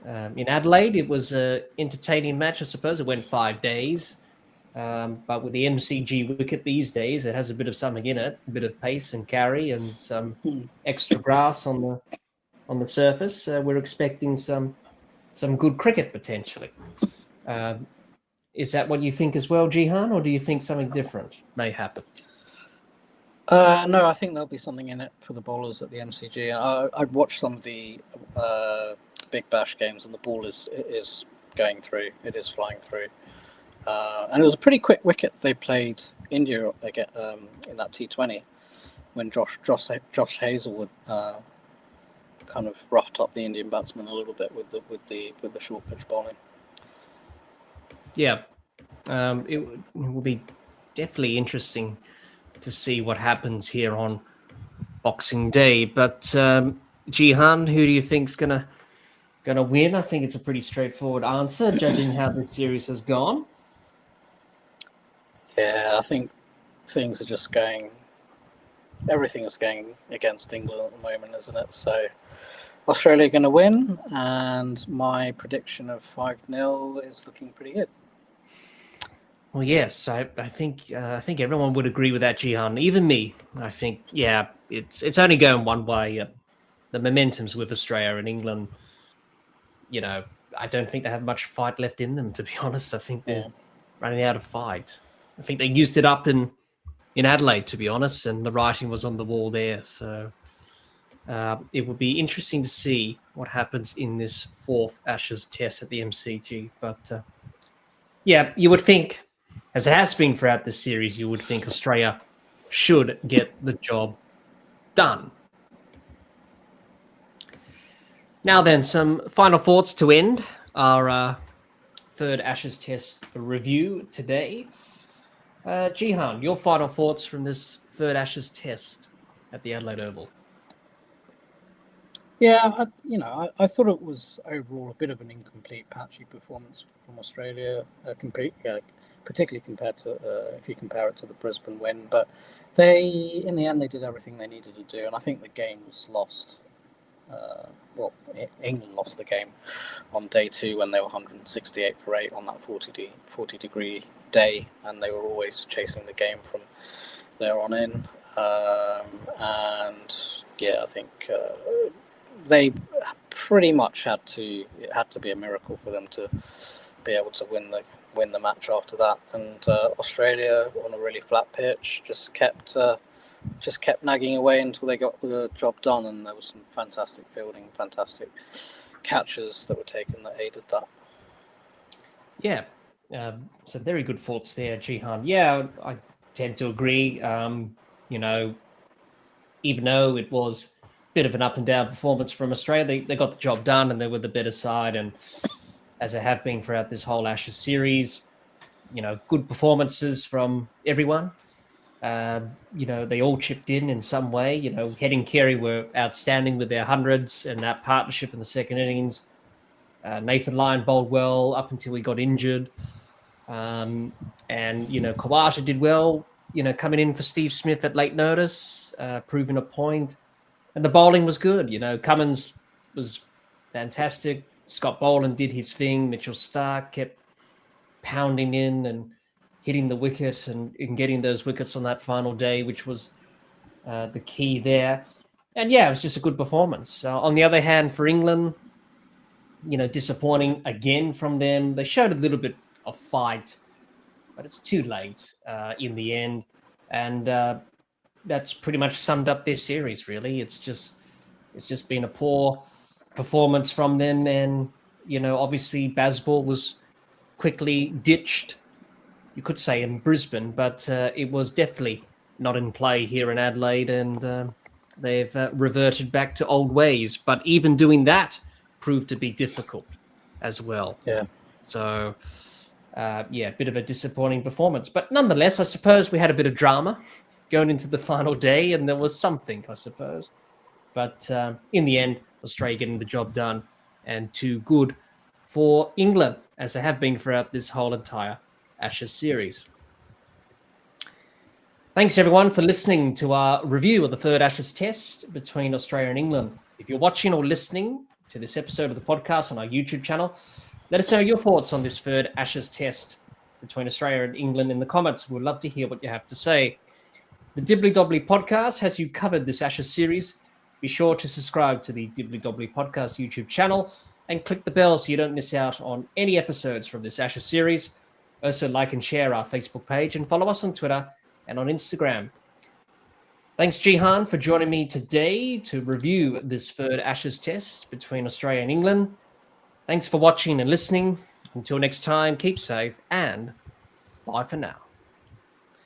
In Adelaide, it was an entertaining match, I suppose. It went 5 days. But with the MCG wicket these days, it has a bit of something in it, a bit of pace and carry and some extra grass on the surface. We're expecting some good cricket potentially. Is that what you think as well, Jihan, or do you think something different may happen? No, I think there'll be something in it for the bowlers at the MCG. I've watched some of the Big Bash games, and the ball is going through. It is flying through. And it was a pretty quick wicket they played India again in that T20 when Josh Hazlewood kind of roughed up the Indian batsman a little bit with the short pitch bowling. Yeah, it will be definitely interesting to see what happens here on Boxing Day. But Jihan, who do you think's gonna win? I think it's a pretty straightforward answer, judging how this series has gone. Yeah, I think things are just everything is going against England at the moment, isn't it? So Australia are going to win, and my prediction of 5-0 is looking pretty good. Well, yes, I think everyone would agree with that, Jihan. Even me. I think, it's only going one way. The momentum's with Australia and England. I don't think they have much fight left in them, to be honest. I think they're running out of fight. I think they used it up in Adelaide, to be honest, and the writing was on the wall there. So it would be interesting to see what happens in this 4th Ashes test at the MCG. But you would think, as it has been throughout this series, you would think Australia should get the job done. Now then, some final thoughts to end our 3rd Ashes test review today. Jihan, your final thoughts from this 3rd Ashes test at the Adelaide Oval? Yeah, I thought it was overall a bit of an incomplete, patchy performance from Australia, particularly compared to if you compare it to the Brisbane win. But in the end, they did everything they needed to do, and I think the game was lost. England lost the game on day 2 when they were 168 for 8 on that 40 degree day, and they were always chasing the game from there on in. And yeah, I think they pretty much it had to be a miracle for them to be able to win the match after that. And Australia on a really flat pitch just kept nagging away until they got the job done, and there was some fantastic fielding, fantastic catches that were taken that aided that. Yeah, some very good thoughts there, Jihan. Yeah, I tend to agree. Even though it was a bit of an up and down performance from Australia, they got the job done and they were the better side. And as they have been throughout this whole Ashes series, good performances from everyone. They all chipped in some way. Head and Carey were outstanding with their hundreds and that partnership in the second innings. Nathan Lyon bowled well up until he got injured. And Kawasha did well, coming in for Steve Smith at late notice, proving a point. And the bowling was good. Cummins was fantastic. Scott Boland did his thing. Mitchell Starc kept pounding in and hitting the wicket and getting those wickets on that final day, which was the key there. And yeah, it was just a good performance. On the other hand, for England, disappointing again from them. They showed a little bit of fight, but it's too late in the end. And that's pretty much summed up this series, really. It's just been a poor performance from them. And, obviously Bazball was quickly ditched, you could say, in Brisbane, but it was definitely not in play here in Adelaide, and they've reverted back to old ways. But even doing that proved to be difficult as well. Yeah. So, a bit of a disappointing performance. But nonetheless, I suppose we had a bit of drama going into the final day, and there was something, I suppose. But in the end, Australia getting the job done, and too good for England, as they have been throughout this whole entire Ashes series. Thanks everyone for listening to our review of the third Ashes test between Australia and England. If you're watching or listening to this episode of the podcast on our YouTube channel, let us know your thoughts on this third Ashes test between Australia and England in the comments. We'd love to hear what you have to say. The Dibbly Dobbly Podcast has you covered this Ashes series. Be sure to subscribe to the Dibbly Dobbly Podcast YouTube channel and click the bell so you don't miss out on any episodes from this Ashes series. Also, like and share our Facebook page and follow us on Twitter and on Instagram. Thanks, Jihan, for joining me today to review this third Ashes test between Australia and England. Thanks for watching and listening. Until next time, keep safe and bye for now.